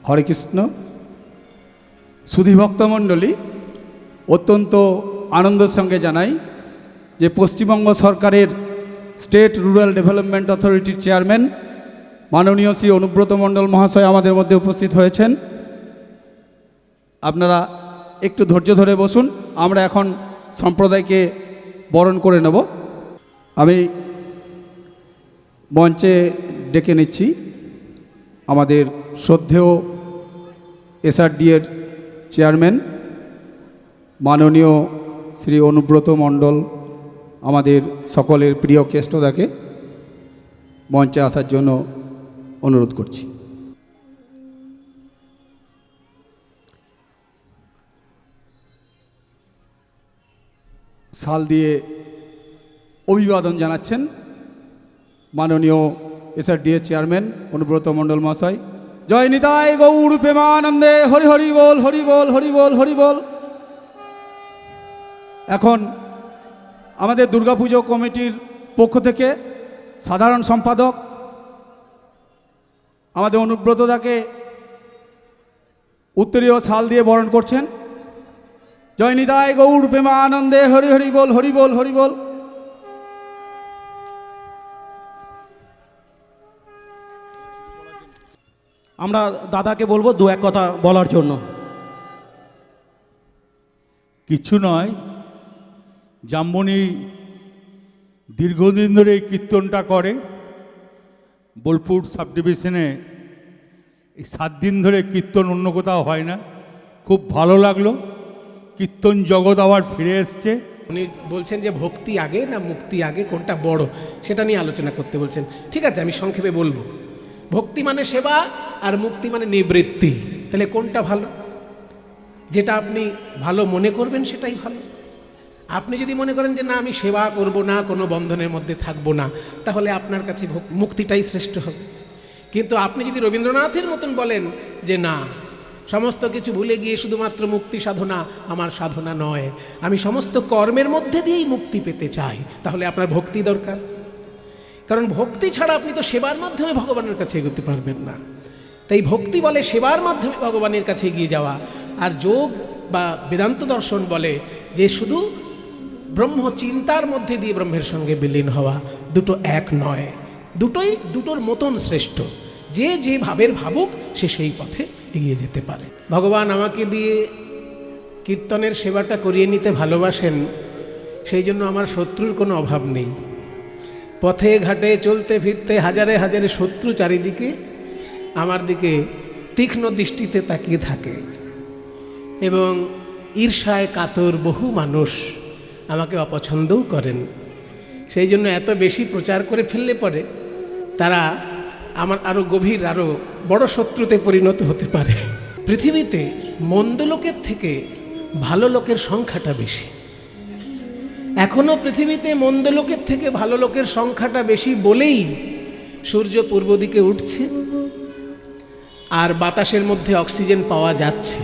হরে কৃষ্ণ। সুধী ভক্তমণ্ডলী, অত্যন্ত আনন্দের সঙ্গে জানাই যে পশ্চিমবঙ্গ সরকারের স্টেট রুরাল ডেভেলপমেন্ট অথরিটির চেয়ারম্যান মাননীয় শ্রী অনুব্রত মণ্ডল মহাশয় আমাদের মধ্যে উপস্থিত হয়েছেন। আপনারা একটু ধৈর্য ধরে বসুন, আমরা এখন সম্প্রদায়কে বরণ করে নেব। আমি মঞ্চে ডেকে নিচ্ছি আমাদের শ্রদ্ধেয় এসআরডি এর চেয়ারম্যান মাননীয় শ্রী অনুব্রত মণ্ডল, আমাদের সকলের প্রিয় কেষ্টদাকে মঞ্চে আসার জন্য অনুরোধ করছি। শাল দিয়ে অভিবাদন জানাচ্ছেন মাননীয় এসআরডি এর চেয়ারম্যান অনুব্রত মণ্ডল মহাশয়। জয় নিতাই গৌর প্রেমানন্দে, হরি হরি বল, হরি বল, হরি বল, হরি বল। এখন আমাদের দুর্গাপুজো কমিটির পক্ষ থেকে সাধারণ সম্পাদক আমাদের অনুব্রতদাকে উত্তরীয় শাল দিয়ে বরণ করছেন। জয় নিতাই গৌর প্রেমানন্দে, হরি হরি বল, হরি বল, হরি বল। আমরা দাদাকে বলবো দু এক কথা বলার জন্য। কিছু নয়, জাম্বনি দীর্ঘদিন ধরে এই কীর্তনটা করে বোলপুর সাব ডিভিশনে। এই 7 দিন ধরে কীর্তন অন্য কোথাও হয় না, খুব ভালো লাগলো। কীর্তন জগৎ আবার ফিরে এসছে। উনি বলছেন যে ভক্তি আগে না মুক্তি আগে, কোনটা বড় সেটা নিয়ে আলোচনা করতে বলছেন। ঠিক আছে, আমি সংক্ষেপে বলবো। ভক্তি মানে সেবা আর মুক্তি মানে নিবৃত্তি। তাহলে কোনটা ভালো? যেটা আপনি ভালো মনে করবেন সেটাই ভালো। আপনি যদি মনে করেন যে না আমি সেবা করব না, কোনো বন্ধনের মধ্যে থাকবো না, তাহলে আপনার কাছে মুক্তিটাই শ্রেষ্ঠ হবে। কিন্তু আপনি যদি রবীন্দ্রনাথের মতন বলেন যে না, সমস্ত কিছু ভুলে গিয়ে শুধুমাত্র মুক্তি সাধনা আমার সাধনা নয়, আমি সমস্ত কর্মের মধ্যে দিয়েই মুক্তি পেতে চাই, তাহলে আপনার ভক্তি দরকার। কারণ ভক্তি ছাড়া আপনি তো সেবার মাধ্যমে ভগবানের কাছে এগোতে পারবেন না। তাই ভক্তি বলে সেবার মাধ্যমে ভগবানের কাছে এগিয়ে যাওয়া, আর যোগ বা বেদান্ত দর্শন বলে যে শুধু ব্রহ্ম চিন্তার মধ্যে দিয়ে ব্রহ্মের সঙ্গে বিলীন হওয়া। দুটো এক নয়, দুটোর মতন শ্রেষ্ঠ। যে যে ভাবের ভাবুক সে সেই পথে এগিয়ে যেতে পারে। ভগবান আমাকে দিয়ে কীর্তনের সেবাটা করিয়ে নিতে ভালোবাসেন, সেই জন্য আমার শত্রুর কোনো অভাব নেই। পথে ঘাটে চলতে ফিরতে হাজারে হাজারে শত্রু চারিদিকে আমার দিকে তীক্ষ্ণ দৃষ্টিতে তাকিয়ে থাকে, এবং ঈর্ষায় কাতর বহু মানুষ আমাকে অপছন্দও করেন। সেই জন্য এত বেশি প্রচার করে ফেললে পরে তারা আমার আরও গভীর, আরও বড় শত্রুতে পরিণত হতে পারে। পৃথিবীতে মন্দ লোকের থেকে ভালো লোকের সংখ্যাটা বেশি। এখনও পৃথিবীতে মন্দ লোকের থেকে ভালো লোকের সংখ্যাটা বেশি বলেই সূর্য পূর্ব দিকে উঠছে আর বাতাসের মধ্যে অক্সিজেন পাওয়া যাচ্ছে।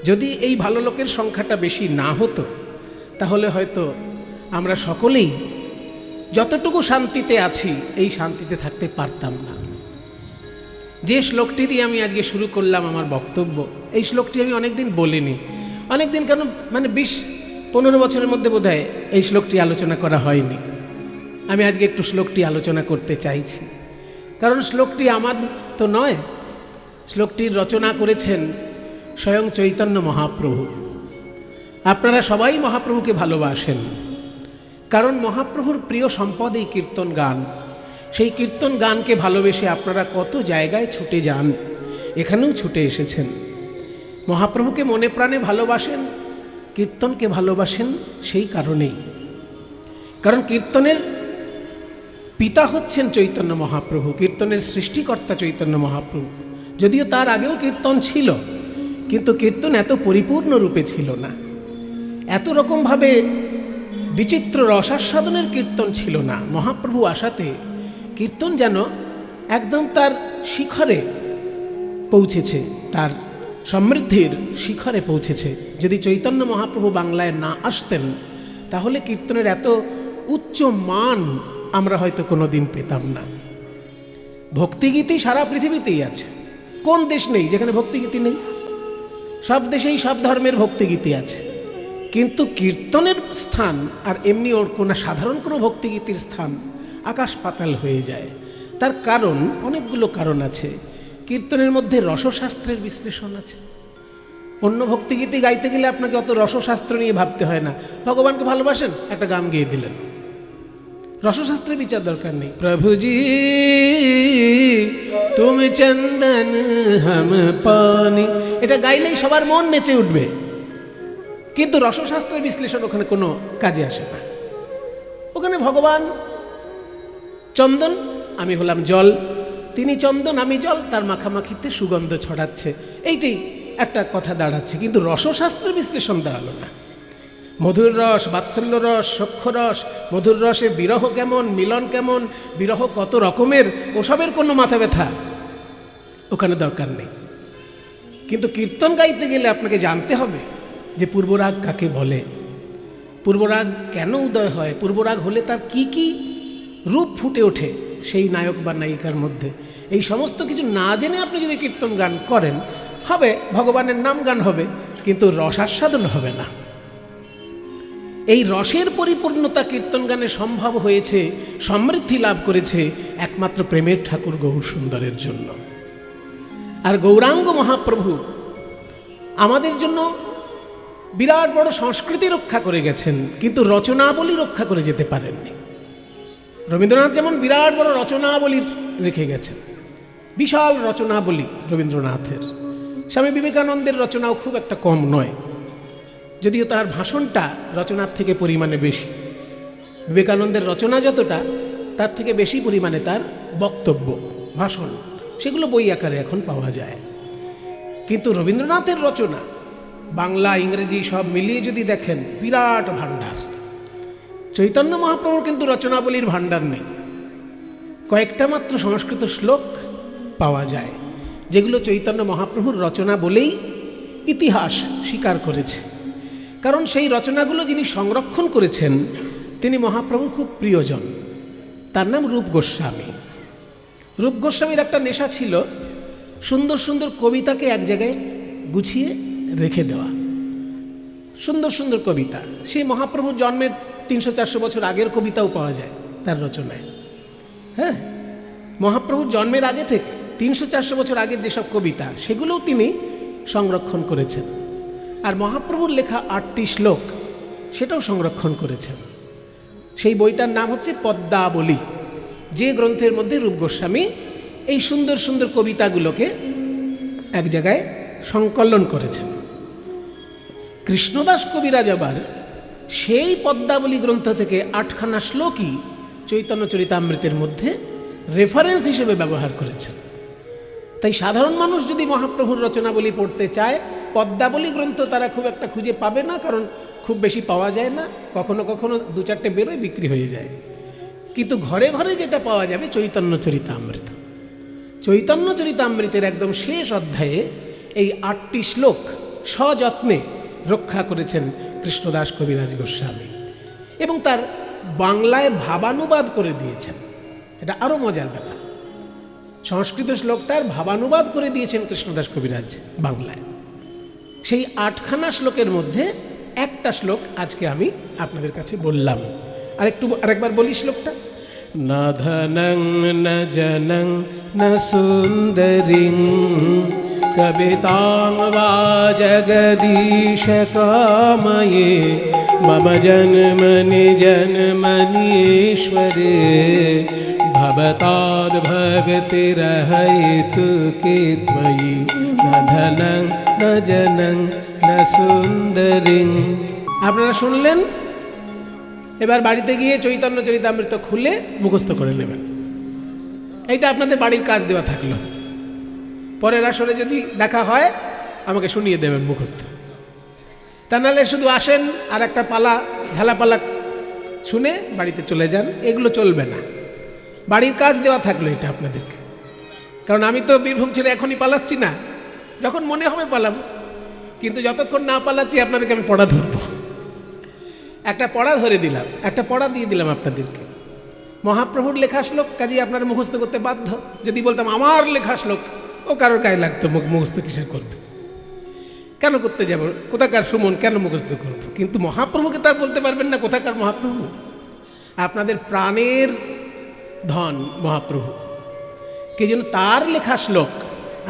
যদি এই ভালো লোকের সংখ্যাটা বেশি না হতো, তাহলে হয়তো আমরা সকলেই যতটুকু শান্তিতে আছি এই শান্তিতে থাকতে পারতাম না। যে শ্লোকটি দিয়ে আমি আজকে শুরু করলাম আমার বক্তব্য, এই শ্লোকটি আমি অনেকদিন বলিনি। অনেকদিন কেন, মানে 20-15 বছরের মধ্যে বোধহয় এই শ্লোকটি আলোচনা করা হয়নি। আমি আজকে একটু শ্লোকটি আলোচনা করতে চাইছি, কারণ শ্লোকটি আমার তো নয়। শ্লোকটির রচনা করেছেন স্বয়ং চৈতন্য মহাপ্রভু। আপনারা সবাই মহাপ্রভুকে ভালোবাসেন, কারণ মহাপ্রভুর প্রিয় সম্পদ এই কীর্তন গান। সেই কীর্তন গানকে ভালোবেসে আপনারা কত জায়গায় ছুটে যান, এখানেও ছুটে এসেছেন। মহাপ্রভুকে মনে প্রাণে ভালোবাসেন, কীর্তনকে ভালোবাসেন সেই কারণেই। কারণ কীর্তনের পিতা হচ্ছেন চৈতন্য মহাপ্রভু, কীর্তনের সৃষ্টিকর্তা চৈতন্য মহাপ্রভু। যদিও তার আগেও কীর্তন ছিল, কিন্তু কীর্তন এত পরিপূর্ণ রূপে ছিল না, এত রকমভাবে বিচিত্র রসাস্বাদনের কীর্তন ছিল না। মহাপ্রভু আসাতে কীর্তন যেন একদম তার শিখরে পৌঁছেছে, তার সমৃদ্ধির শিখরে পৌঁছেছে। যদি চৈতন্য মহাপ্রভু বাংলায় না আসতেন, তাহলে কীর্তনের এত উচ্চ মান আমরা হয়তো কোনো দিন পেতাম না। ভক্তিগীতি সারা পৃথিবীতেই আছে, কোন দেশ নেই যেখানে ভক্তিগীতি নেই? সব দেশেই সব ধর্মের ভক্তিগীতি আছে, কিন্তু কীর্তনের স্থান আর এমনি ওর কোনো সাধারণ কোনো ভক্তিগীতির স্থান আকাশ পাতাল হয়ে যায়। তার কারণ, অনেকগুলো কারণ আছে। কীর্তনের মধ্যে রসশাস্ত্রের বিশ্লেষণ আছে। অন্য ভক্তিগীতি গাইতে গেলে আপনাকে অত রসশাস্ত্র নিয়ে ভাবতে হয় না। ভগবানকে ভালোবাসেন, একটা গান গেয়ে দিলেন, রসশাস্ত্রের বিচার দরকার নেই। প্রভুজি তুমি চন্দন হাম পানি, এটা গাইলেই সবার মন নেচে উঠবে, কিন্তু রসশাস্ত্রের বিশ্লেষণ ওখানে কোনো কাজে আসে না। ওখানে ভগবান চন্দন, আমি হলাম জল, তিনি চন্দন আমি জল, তার মাখামাখিতে সুগন্ধ ছড়াচ্ছে, এইটাই একটা কথা দাঁড়াচ্ছে, কিন্তু রসশাস্ত্রের বিশ্লেষণ দাঁড়ালো না। মধুর রস, বাৎসল্য রস, সখ্য রস, মধুর রসে বিরহ কেমন, মিলন কেমন, বিরহ কত রকমের, ওসবের কোনো মাথা ব্যথা ওখানে দরকার নেই। কিন্তু কীর্তন গাইতে গেলে আপনাকে জানতে হবে যে পূর্বরাগ কাকে বলে, পূর্বরাগ কেন উদয় হয়, পূর্বরাগ হলে তার কি কি রূপ ফুটে ওঠে সেই নায়ক বা নায়িকার মধ্যে। এই সমস্ত কিছু না জেনে আপনি যদি কীর্তন গান করেন, হবে ভগবানের নাম গান হবে, কিন্তু রসাস্বাদন হবে না। এই রসের পরিপূর্ণতা কীর্তন গানে সম্ভব হয়েছে, সমৃদ্ধি লাভ করেছে একমাত্র প্রেমের ঠাকুর গৌর সুন্দরের জন্য। আর গৌরাঙ্গ মহাপ্রভু আমাদের জন্য বিরাট বড় সংস্কৃতি রক্ষা করে গেছেন, কিন্তু রচনাবলী রক্ষা করে যেতে পারেননি। রবীন্দ্রনাথ যেমন বিরাট বড় রচনাবলী রেখে গেছেন, বিশাল রচনাবলী রবীন্দ্রনাথের। স্বামী বিবেকানন্দের রচনাও খুব একটা কম নয়, যদিও তার ভাষণটা রচনার থেকে পরিমাণে বেশি। বিবেকানন্দের রচনা যতটা, তার থেকে বেশি পরিমাণে তার বক্তব্য, ভাষণ, সেগুলো বই আকারে এখন পাওয়া যায়। কিন্তু রবীন্দ্রনাথের রচনা বাংলা ইংরেজি সব মিলিয়ে যদি দেখেন, বিরাট ভাণ্ডার। চৈতন্য মহাপ্রভুর কিন্তু রচনাবলীর ভাণ্ডার নেই। কয়েকটা মাত্র সংস্কৃত শ্লোক পাওয়া যায়, যেগুলো চৈতন্য মহাপ্রভুর রচনা বলেই ইতিহাস স্বীকার করেছে। কারণ সেই রচনাগুলো যিনি সংরক্ষণ করেছেন তিনি মহাপ্রভুর খুব প্রিয়জন, তার নাম রূপ গোস্বামী। রূপ গোস্বামীর একটা নেশা ছিল সুন্দর সুন্দর কবিতাকে এক জায়গায় গুছিয়ে রেখে দেওয়া, সুন্দর সুন্দর কবিতা। সেই মহাপ্রভুর জন্মের 300-400 বছর আগের কবিতাও পাওয়া যায় তার রচনায়। হ্যাঁ, মহাপ্রভুর জন্মের আগে থেকে 300-400 বছর আগের যেসব কবিতা, সেগুলোও তিনি সংরক্ষণ করেছেন। আর মহাপ্রভুর লেখা 8টি শ্লোক, সেটাও সংরক্ষণ করেছেন। সেই বইটার নাম হচ্ছে পদ্মাবলী, যে গ্রন্থের মধ্যে রূপ গোস্বামী এই সুন্দর সুন্দর কবিতাগুলোকে এক জায়গায় সংকলন করেছেন। কৃষ্ণদাস কবিরাজ আবার সেই পদ্মাবলী গ্রন্থ থেকে 8খানা শ্লোকই চৈতন্য চরিতামৃতের মধ্যে রেফারেন্স হিসেবে ব্যবহার করেছেন। তাই সাধারণ মানুষ যদি মহাপ্রভুর রচনাবলী পড়তে চায়, পদ্মাবলী গ্রন্থ তারা খুব একটা খুঁজে পাবে না, কারণ খুব বেশি পাওয়া যায় না, কখনো কখনো 2-4টে বেরোয়, বিক্রি হয়ে যায়। কিন্তু ঘরে ঘরে যেটা পাওয়া যাবে চৈতন্য চরিতামৃত। চৈতন্য চরিতামৃতের একদম শেষ অধ্যায়ে এই 8টি শ্লোক সযত্নে রক্ষা করেছেন কৃষ্ণদাস কবিরাজ গোস্বামী, এবং তার বাংলায় ভাবানুবাদ করে দিয়েছেন। এটা আরও মজার ব্যাপার, সংস্কৃত শ্লোকটার ভাবানুবাদ করে দিয়েছেন কৃষ্ণদাস কবিরাজ বাংলায়। সেই 8খানা শ্লোকের মধ্যে একটা শ্লোক আজকে আমি আপনাদের কাছে বললাম। আরেকবার বলি শ্লোকটা। না ধনং না জনং না সুন্দরিং কবিতাং বা জগদীশ কাময়ে মম জন্মনি জন্মনীশ্বরে ভবতাদ ভক্তিরহেতু কে ত্বয়ি না ধনং না জনং না সুন্দরিং। আপনারা শুনলেন, এবার বাড়িতে গিয়ে চৈতন্য চরিতামৃত খুলে মুখস্থ করে নেবেন। এইটা আপনাদের বাড়ির কাজ দেওয়া থাকলো। পরের আসরে যদি দেখা হয় আমাকে শুনিয়ে দেবেন মুখস্থ। তা নাহলে শুধু আসেন আর একটা পালা ঝালাপালা শুনে বাড়িতে চলে যান, এগুলো চলবে না। বাড়ির কাজ দেওয়া থাকলো এটা আপনাদেরকে। কারণ আমি তো বীরভূম ছেড়ে এখনই পালাচ্ছি না, যখন মনে হবে পালাবো, কিন্তু যতক্ষণ না পালাচ্ছি আপনাদেরকে আমি পড়া ধরবো। একটা পড়া ধরে দিলাম, একটা পড়া দিয়ে দিলাম আপনাদেরকে। মহাপ্রভুর লেখা শ্লোক, কাজেই আপনারা মুখস্থ করতে বাধ্য। যদি বলতাম আমার লেখা শ্লোক, ও কারোর গায়ে লাগতো, মুখস্থ কিসের করবে, কেন করতে যাব, কোথাকার সুমন, কেন মুখস্থ করবো? কিন্তু মহাপ্রভুকে তার বলতে পারবেন না কোথাকার মহাপ্রভু? আপনাদের প্রাণের ধন মহাপ্রভু, কে যেন তার লেখা শ্লোক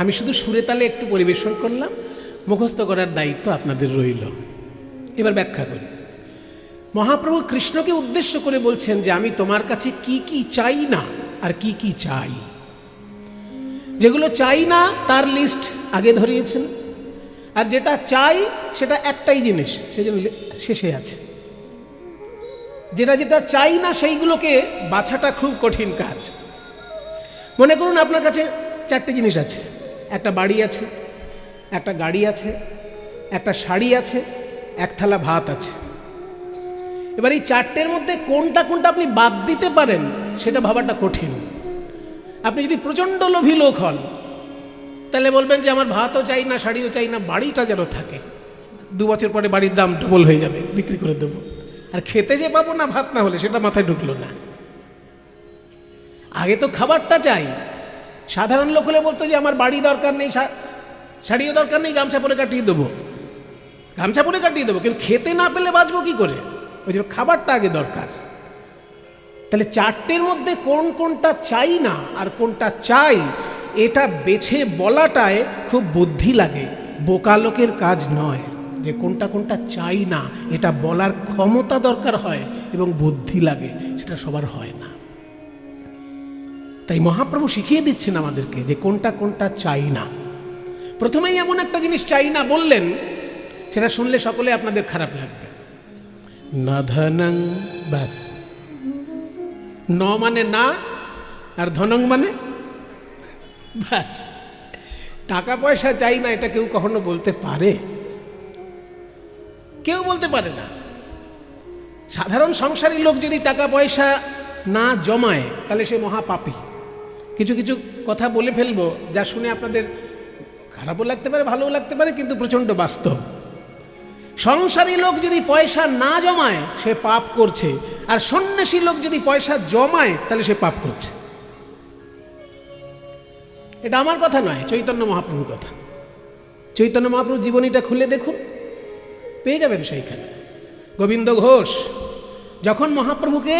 আমি শুধু সুরে তালে একটু পরিবেশন করলাম, মুখস্থ করার দায়িত্ব আপনাদের রইল। এবার ব্যাখ্যা করি। মহাপ্রভু কৃষ্ণকে উদ্দেশ্য করে বলছেন যে আমি তোমার কাছে কি কি চাই না আর কি কি চাই। যেগুলো চাই না তার লিস্ট আগে ধরিয়েছেন, আর যেটা চাই সেটা একটাই জিনিস, সেজন্য শেষে আছে। যেটা যেটা চাই না সেইগুলোকে বাছাটা খুব কঠিন কাজ। মনে করুন আপনার কাছে 4টে জিনিস আছে, একটা বাড়ি আছে, একটা গাড়ি আছে, একটা শাড়ি আছে, এক থালা ভাত আছে। এবার এই 4টের মধ্যে কোনটা কোনটা আপনি বাদ দিতে পারেন সেটা ভাবাটা কঠিন। আপনি যদি প্রচণ্ড লোভী লোক হন তাহলে বলবেন যে আমার ভাতও চাই না, শাড়িও চাই না, বাড়িটা যেন থাকে, 2 বছর পরে বাড়ির দাম ডবল হয়ে যাবে, বিক্রি করে দেবো। আর খেতে যে পাবো না ভাত না হলে, সেটা মাথায় ঢুকলো না। আগে তো খাবারটা চাই। সাধারণ লোক হলে বলতো যে আমার বাড়ি দরকার নেই, শাড়িও দরকার নেই, গামছা পরে কাটিয়ে দেবো, গামছা পরে কাটিয়ে দেবো, কিন্তু খেতে না পেলে বাঁচবো কি করে? ওই জন্য খাবারটা আগে দরকার। তাহলে 4টের মধ্যে কোন কোনটা চাই না আর কোনটা চাই, এটা বেছে বলাটায় খুব বুদ্ধি লাগে, বোকা লোকের কাজ নয়। যে কোনটা কোনটা চাই না এটা বলার ক্ষমতা দরকার হয় এবং বুদ্ধি লাগে, সেটা সবার হয় না। তাই মহাপ্রভু শিখিয়ে দিচ্ছেন আমাদেরকে যে কোনটা কোনটা চাই না। প্রথমেই এমন একটা জিনিস চাই না বললেন, সেটা শুনলে সকলে আপনাদের খারাপ লাগবে। না ধনং, ব্যাস। ন মানে না, আর ধনং মানে ব্যাস। টাকা পয়সা চাই না এটা কেউ কখনো বলতে পারে? কেউ বলতে পারে না। সাধারণ সংসারী লোক যদি টাকা পয়সা না জমায় তাহলে সে মহাপাপী। কিছু কিছু কথা বলে ফেলবো যা শুনে আপনাদের খারাপও লাগতে পারে, ভালোও লাগতে পারে, কিন্তু প্রচণ্ড বাস্তব। সংসারী লোক যদি পয়সা না জমায় সে পাপ করছে, আর সন্ন্যাসী লোক যদি পয়সা জমায় তাহলে সে পাপ করছে। এটা আমার কথা নয়, চৈতন্য মহাপ্রভুর কথা। চৈতন্য মহাপ্রভুর জীবনীটা খুলে দেখুন, পেয়ে যাবেন সেইখানে। গোবিন্দ ঘোষ যখন মহাপ্রভুকে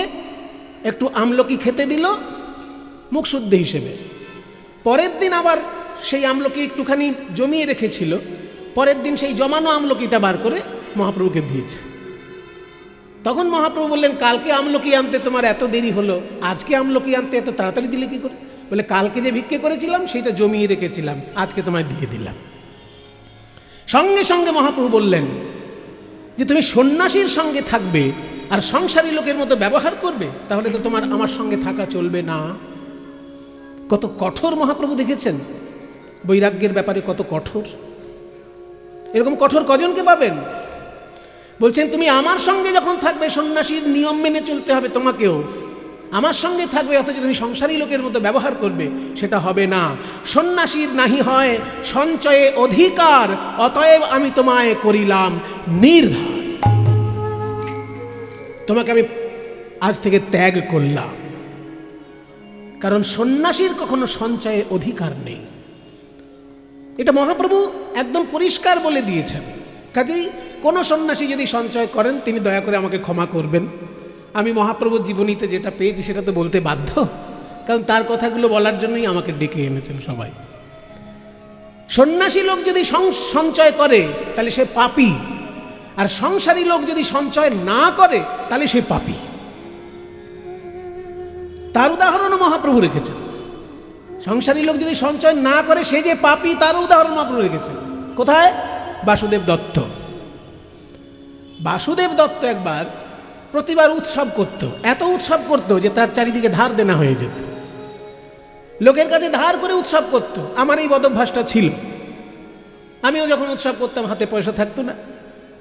একটু আমলকি খেতে দিল মুখ শুদ্ধি হিসেবে, পরের দিন আবার সেই আমলকি একটুখানি জমিয়ে রেখেছিল, পরের দিন সেই জমানো আমলকিটা বার করে মহাপ্রভুকে দিয়েছে। তখন মহাপ্রভু বললেন, কালকে আমলকি আনতে তোমার এত দেরি হলো, আজকে আমলকি আনতে এত তাড়াতাড়ি দিলে কি করে? বলে, কালকে যে ভিক্ষে করেছিলাম সেটা জমিয়ে রেখেছিলাম, আজকে তোমায় দিয়ে দিলাম। সঙ্গে সঙ্গে মহাপ্রভু বললেন যে তুমি সন্ন্যাসীর সঙ্গে থাকবে আর সংসারী লোকের মতো ব্যবহার করবে, তাহলে তো তোমার আমার সঙ্গে থাকা চলবে না। কত কঠোর মহাপ্রভু দেখেছেন বৈরাগ্যের ব্যাপারে, কত কঠোর। এরকম কঠোর কজনকে পাবেন? বলছেন তুমি আমার সঙ্গে যখন থাকবে সন্ন্যাসীর নিয়ম মেনে চলতে হবে তোমাকেও, আমার সঙ্গে থাকবে, অথচ তুমি সংসারী লোকের মতো ব্যবহার করবে, সেটা হবে না। সন্ন্যাসীর নাহি হয় সঞ্চয়ে অধিকার, অতএব আমি তোমায় করিলাম নির্ধার। তোমাকে আমি আজ থেকে ত্যাগ করলাম, কারণ সন্ন্যাসীর কখনো সঞ্চয়ে অধিকার নেই। এটা মহাপ্রভু একদম পরিষ্কার বলে দিয়েছেন। কাজেই কোনো সন্ন্যাসী যদি সঞ্চয় করেন তিনি দয়া করে আমাকে ক্ষমা করবেন। আমি মহাপ্রভুর জীবনীতে যেটা পেয়েছি সেটা তো বলতে বাধ্য, কারণ তার কথাগুলো বলার জন্যই আমাকে ডেকে এনেছেন সবাই। সন্ন্যাসী লোক যদি সঞ্চয় করে তাহলে সে পাপী, আর সংসারী লোক যদি সঞ্চয় না করে তাহলে সে পাপী। তার উদাহরণও মহাপ্রভু রেখেছেন। সংসারী লোক যদি সঞ্চয় না করে সে যে পাপী, তারও উদাহরণ মহাপ্রভু রেখেছেন। কোথায়? বাসুদেব দত্ত। বাসুদেব দত্ত একবার প্রতিবার উৎসব করত, এত উৎসব করত যে তার চারিদিকে ধার দেনা হয়ে যেত। লোকের কাছে ধার করে উৎসব করত। আমার এই বদভ্যাসটা ছিল। আমিও যখন উৎসব করতাম হাতে পয়সা থাকতো না,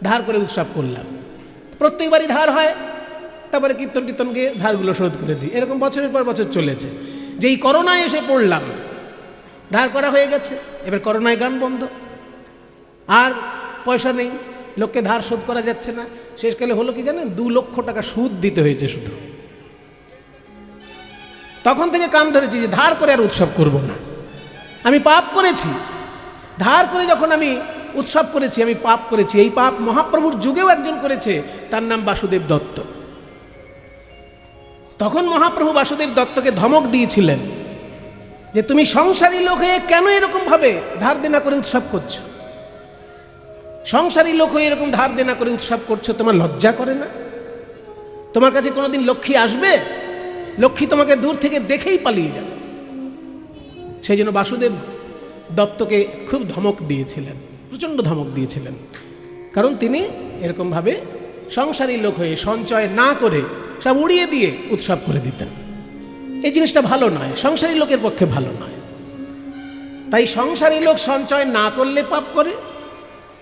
ধার করে উৎসব করলাম। প্রত্যেকবারই ধার হয়, তারপরে কীর্তন টীর্তন গিয়ে ধারগুলো শোধ করে দিই। এরকম বছরের পর বছর চলেছে। যেই করোনায় এসে পড়লাম, ধার করা হয়ে গেছে, এবার করোনায় গান বন্ধ, আর পয়সা নেই, লোককে ধার শোধ করা যাচ্ছে না। শেষকালে হলো কি জানেন? 2 লক্ষ টাকা সুদ দিতে হয়েছে শুধু। তখন থেকে কান ধরেছি যে ধার করে আর উৎসব করব না। আমি পাপ করেছি, ধার করে যখন আমি উৎসব করেছি আমি পাপ করেছি। এই পাপ মহাপ্রভুর যুগেও একজন করেছে, তার নাম বাসুদেব দত্ত। তখন মহাপ্রভু বাসুদেব দত্তকে ধমক দিয়েছিলেন যে তুমি সংসারী লোক হয়ে কেন এরকম ভাবে ধার দেনা করে উৎসব করছো? সংসারী লোক হয়ে এরকম ধার দেনা করে উৎসব করছো, তোমার লজ্জা করে না? তোমার কাছে কোনোদিন লক্ষ্মী আসবে? লক্ষ্মী তোমাকে দূর থেকে দেখেই পালিয়ে যাবে। সেই জন্য বাসুদেব দত্তকে খুব ধমক দিয়েছিলেন, প্রচণ্ড ধমক দিয়েছিলেন, কারণ তিনি এরকমভাবে সংসারী লোক হয়ে সঞ্চয় না করে সব উড়িয়ে দিয়ে উৎসব করে দিতেন। এই জিনিসটা ভালো নয়, সংসারী লোকের পক্ষে ভালো নয়। তাই সংসারী লোক সঞ্চয় না করলে পাপ করে,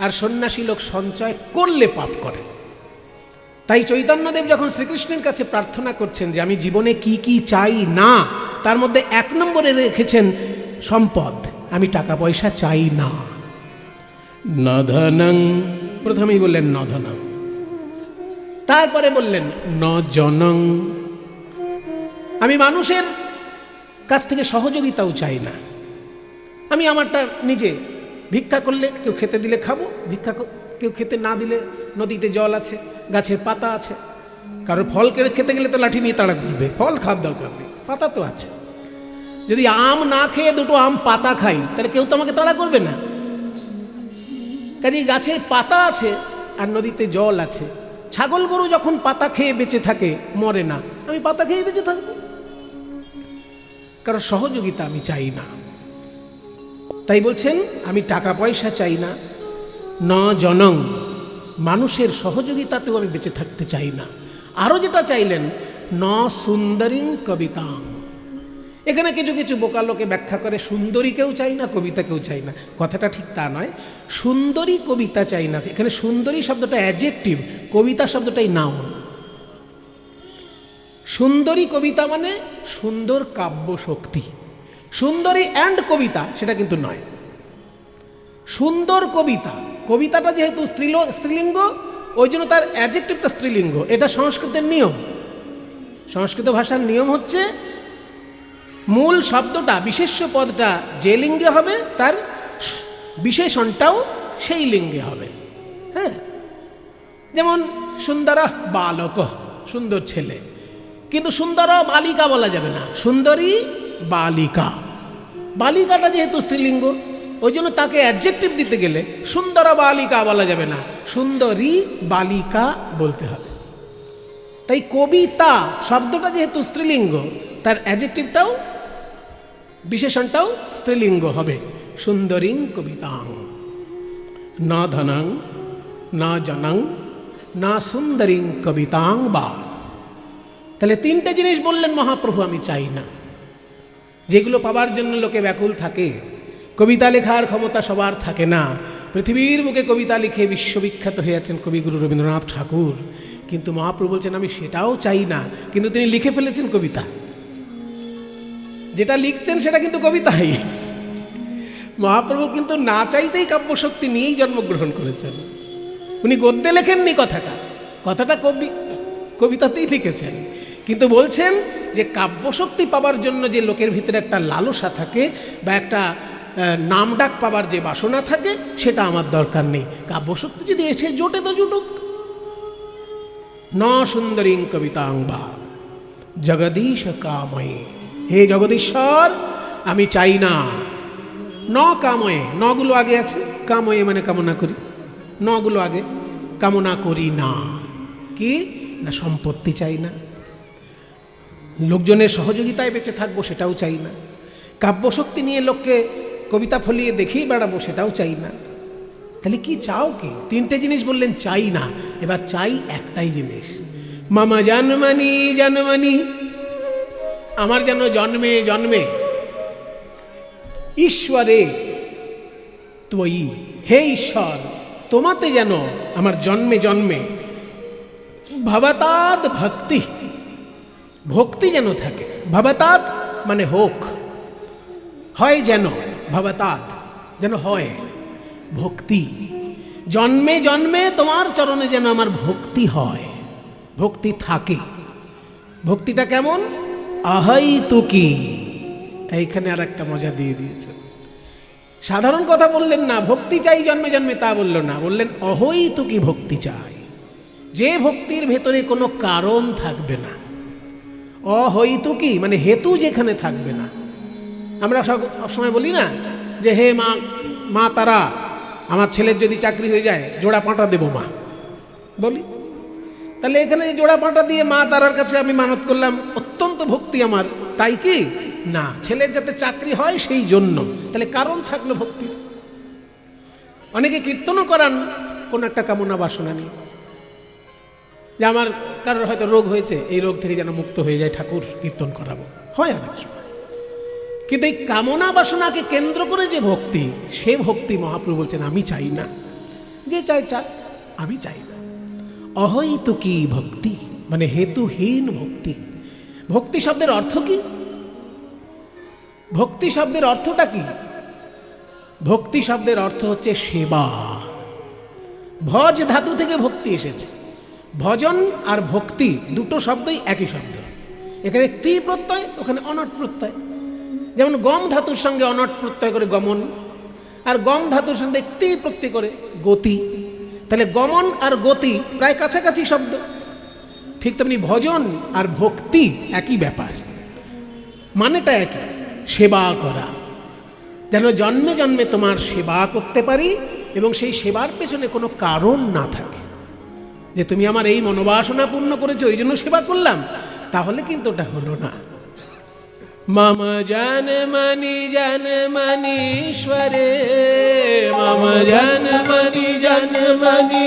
আর সন্ন্যাসী লোক সঞ্চয় করলে পাপ করে। তাই চৈতন্যদেব যখন শ্রীকৃষ্ণের কাছে প্রার্থনা করছেন যে আমি জীবনে কি কি চাই না, তার মধ্যে 1 নম্বরে রেখেছেন সম্পদ। আমি টাকা পয়সা চাই না। ন ধনং, প্রথমেই বললেন ন ধনং, তারপরে বললেন ন জনং। আমি মানুষের কাছ থেকে সহযোগিতাও চাই না। আমি আমারটা নিজে ভিক্ষা করলে কেউ খেতে দিলে খাবো, কেউ খেতে না দিলে নদীতে জল আছে, গাছের পাতা আছে। কারোর ফল খেতে গেলে তো লাঠি নিয়ে তাড়া করবে, ফল খাওয়ার দরকার নেই, পাতা তো আছে। যদি আম না খেয়ে 2টো আম পাতা খাই তাহলে কেউ তো আমাকে তাড়া করবে না। কাজেই গাছের পাতা আছে আর নদীতে জল আছে। ছাগল গরু যখন পাতা খেয়ে বেঁচে থাকে মরে না, আমি পাতা খেয়ে বেঁচে থাকবো। কারণ সহযোগিতা আমি চাই না। তাই বলছেন আমি টাকা পয়সা চাই না। ন জনং, মানুষের সহযোগিতাতেও আমি বেঁচে থাকতে চাই না। আরও যেটা চাইলেন ন সুন্দরীং কবিতাং। এখানে কিছু কিছু বোকা লোকে ব্যাখ্যা করে সুন্দরীকেও চাই না, কবিতাকেও চাই না। কথাটা ঠিক তা নয়। সুন্দরী কবিতা চাই না, এখানে সুন্দরী শব্দটা অ্যাডজেক্টিভ, কবিতা শব্দটাই নাউন। সুন্দরী কবিতা মানে সুন্দর কাব্য শক্তি। সুন্দরী অ্যান্ড কবিতা সেটা কিন্তু নয়। সুন্দর কবিতা, কবিতাটা যেহেতু স্ত্রীলিঙ্গ ওই জন্য তার অ্যাডজেক্টিভটা স্ত্রীলিঙ্গ। এটা সংস্কৃতের নিয়ম। সংস্কৃত ভাষার নিয়ম হচ্ছে মূল শব্দটা, বিশেষ্য পদটা যে লিঙ্গে হবে তার বিশেষণটাও সেই লিঙ্গে হবে। হ্যাঁ, যেমন সুন্দর বালক, সুন্দর ছেলে, কিন্তু সুন্দর বালিকা বলা যাবে না, সুন্দরী বালিকা। বালিকাটা যেহেতু স্ত্রীলিঙ্গ ওই জন্য তাকে অ্যাডজেক্টিভ দিতে গেলে সুন্দর বালিকা বলা যাবে না, সুন্দরী বালিকা বলতে হবে। তাই কবিতা শব্দটা যেহেতু স্ত্রীলিঙ্গ তার অ্যাডজেক্টিভটাও বিশেষণটাও স্ত্রীলিঙ্গ হবে, সুন্দরীং কবিতাং। ন ধনং ন জনং না সুন্দরীং কবিতাং বা। তাহলে 3টে জিনিস বললেন মহাপ্রভু আমি চাই না, যেগুলো পাবার জন্য লোকে ব্যাকুল থাকে। কবিতা লেখার ক্ষমতা সবার থাকে না। পৃথিবীর মুখে কবিতা লিখে বিশ্ববিখ্যাত হয়ে আছেন কবিগুরু রবীন্দ্রনাথ ঠাকুর, কিন্তু মহাপ্রভু বলছেন আমি সেটাও চাই না। কিন্তু তিনি লিখে ফেলেছেন কবিতা, যেটা লিখছেন সেটা কিন্তু কবিতাই। মহাপ্রভু কিন্তু না চাইতেই কাব্যশক্তি নিয়েই জন্মগ্রহণ করেছেন। উনি গদ্যে লেখেননি, কথাটা কবিতাতেই লিখেছেন। কিন্তু বলছেন যে কাব্যশক্তি পাবার জন্য যে লোকের ভিতরে একটা লালসা থাকে বা একটা নামডাক পাবার যে বাসনা থাকে সেটা আমার দরকার নেই। কাব্যশক্তি যদি এসে জোটে তো জুটুক। ন সুন্দরীং কবিতাং বা জগদীশ কাময়ে। হে জগদীশ্বর আমি চাই না। ন কাময়ে, নগুলো আগে আছে, কাময়ে মানে কামনা করি, নগুলো আগে, কামনা করি না। কি না, সম্পত্তি চাই না, লোকজনের সহযোগিতায় বেঁচে থাকবো সেটাও চাই না, কাব্যশক্তি নিয়ে লোককে কবিতা ফলিয়ে দেখিয়ে বেড়াবো সেটাও চাই না। তাহলে কি চাও কি? 3টে জিনিস বললেন চাই না। এবার চাই একটাই জিনিস, মামা জন্মানি জন্মানি, আমার যেন জন্মে জন্মে ঈশ্বরে তুই, হে ঈশ্বর তোমাতে যেন আমার জন্মে জন্মে ভবতাৎ ভক্তি, ভক্তি যেন থাকে। ভবতাৎ মানে হোক, হয় যেন, ভবতাৎ যেন হয় ভক্তি। জন্মে জন্মে তোমার চরণে যেন আমার ভক্তি হয়, ভক্তি থাকে। ভক্তিটা কেমন? আহাই তুকি। এইখানে আর একটা মজা দিয়ে দিয়েছে। সাধারণ কথা বললেন না, ভক্তি চাই জন্মে জন্মে তা বলল না, বললেন অহৈতুকী ভক্তি চাই, যে ভক্তির ভেতরে কোনো কারণ থাকবে না। অহৈতুকী মানে হেতু যেখানে থাকবে না। আমরা সবসময় বলি না যে হে মা, মা তারা, আমার ছেলের যদি চাকরি হয়ে যায় জোড়া পাঁটা দেবো মা, বলি। তাহলে এখানে জোড়া পাঁটা দিয়ে মা তারার কাছে আমি মানত করলাম, অত্যন্ত ভক্তি আমার, তাই কি না, ছেলের যাতে চাকরি হয় সেই জন্য। তাহলে কারণ থাকলো ভক্তির। অনেকে কীর্তনও করান কোনো একটা কামনা বাসনা নিয়ে, যে আমার কারোর হয়তো রোগ হয়েছে, এই রোগ থেকে যেন মুক্ত হয়ে যায়, ঠাকুর কীর্তন করাবো, হয় অনেক সময়। কিন্তু এই কামনা বাসনাকে কেন্দ্র করে যে ভক্তি, সে ভক্তি মহাপ্রভু বলছেন আমি চাই না। যে চাই চাই, আমি চাই না। অহৈতুকী ভক্তি মানে হেতুহীন ভক্তি। ভক্তি শব্দের অর্থ কি? ভক্তি শব্দের অর্থটা কি? ভক্তি শব্দের অর্থ হচ্ছে সেবা। ভজ ধাতু থেকে ভক্তি এসেছে। ভজন আর ভক্তি দুটো শব্দই একই শব্দ। এখানে তি প্রত্যয়, ওখানে অনট প্রত্যয়। যেমন গম ধাতুর সঙ্গে অনট প্রত্যয় করে গমন, আর গম ধাতুর সঙ্গে তি প্রত্যয় করে গতি। তাহলে গমন আর গতি প্রায় কাছাকাছি শব্দ। ঠিক তেমনি ভজন আর ভক্তি একই ব্যাপার, মানেটা একই, সেবা করা। যেন জন্মে জন্মে তোমার সেবা করতে পারি এবং সেই সেবার পেছনে কোনো কারণ না থাকে, যে তুমি আমার এই মনোবাসনা পূর্ণ করেছো ওই জন্য সেবা করলাম, তাহলে কিন্তু ওটা হলো না। মম জনমনি জনমনি ঈশ্বরে, মম জনমনি জনমনি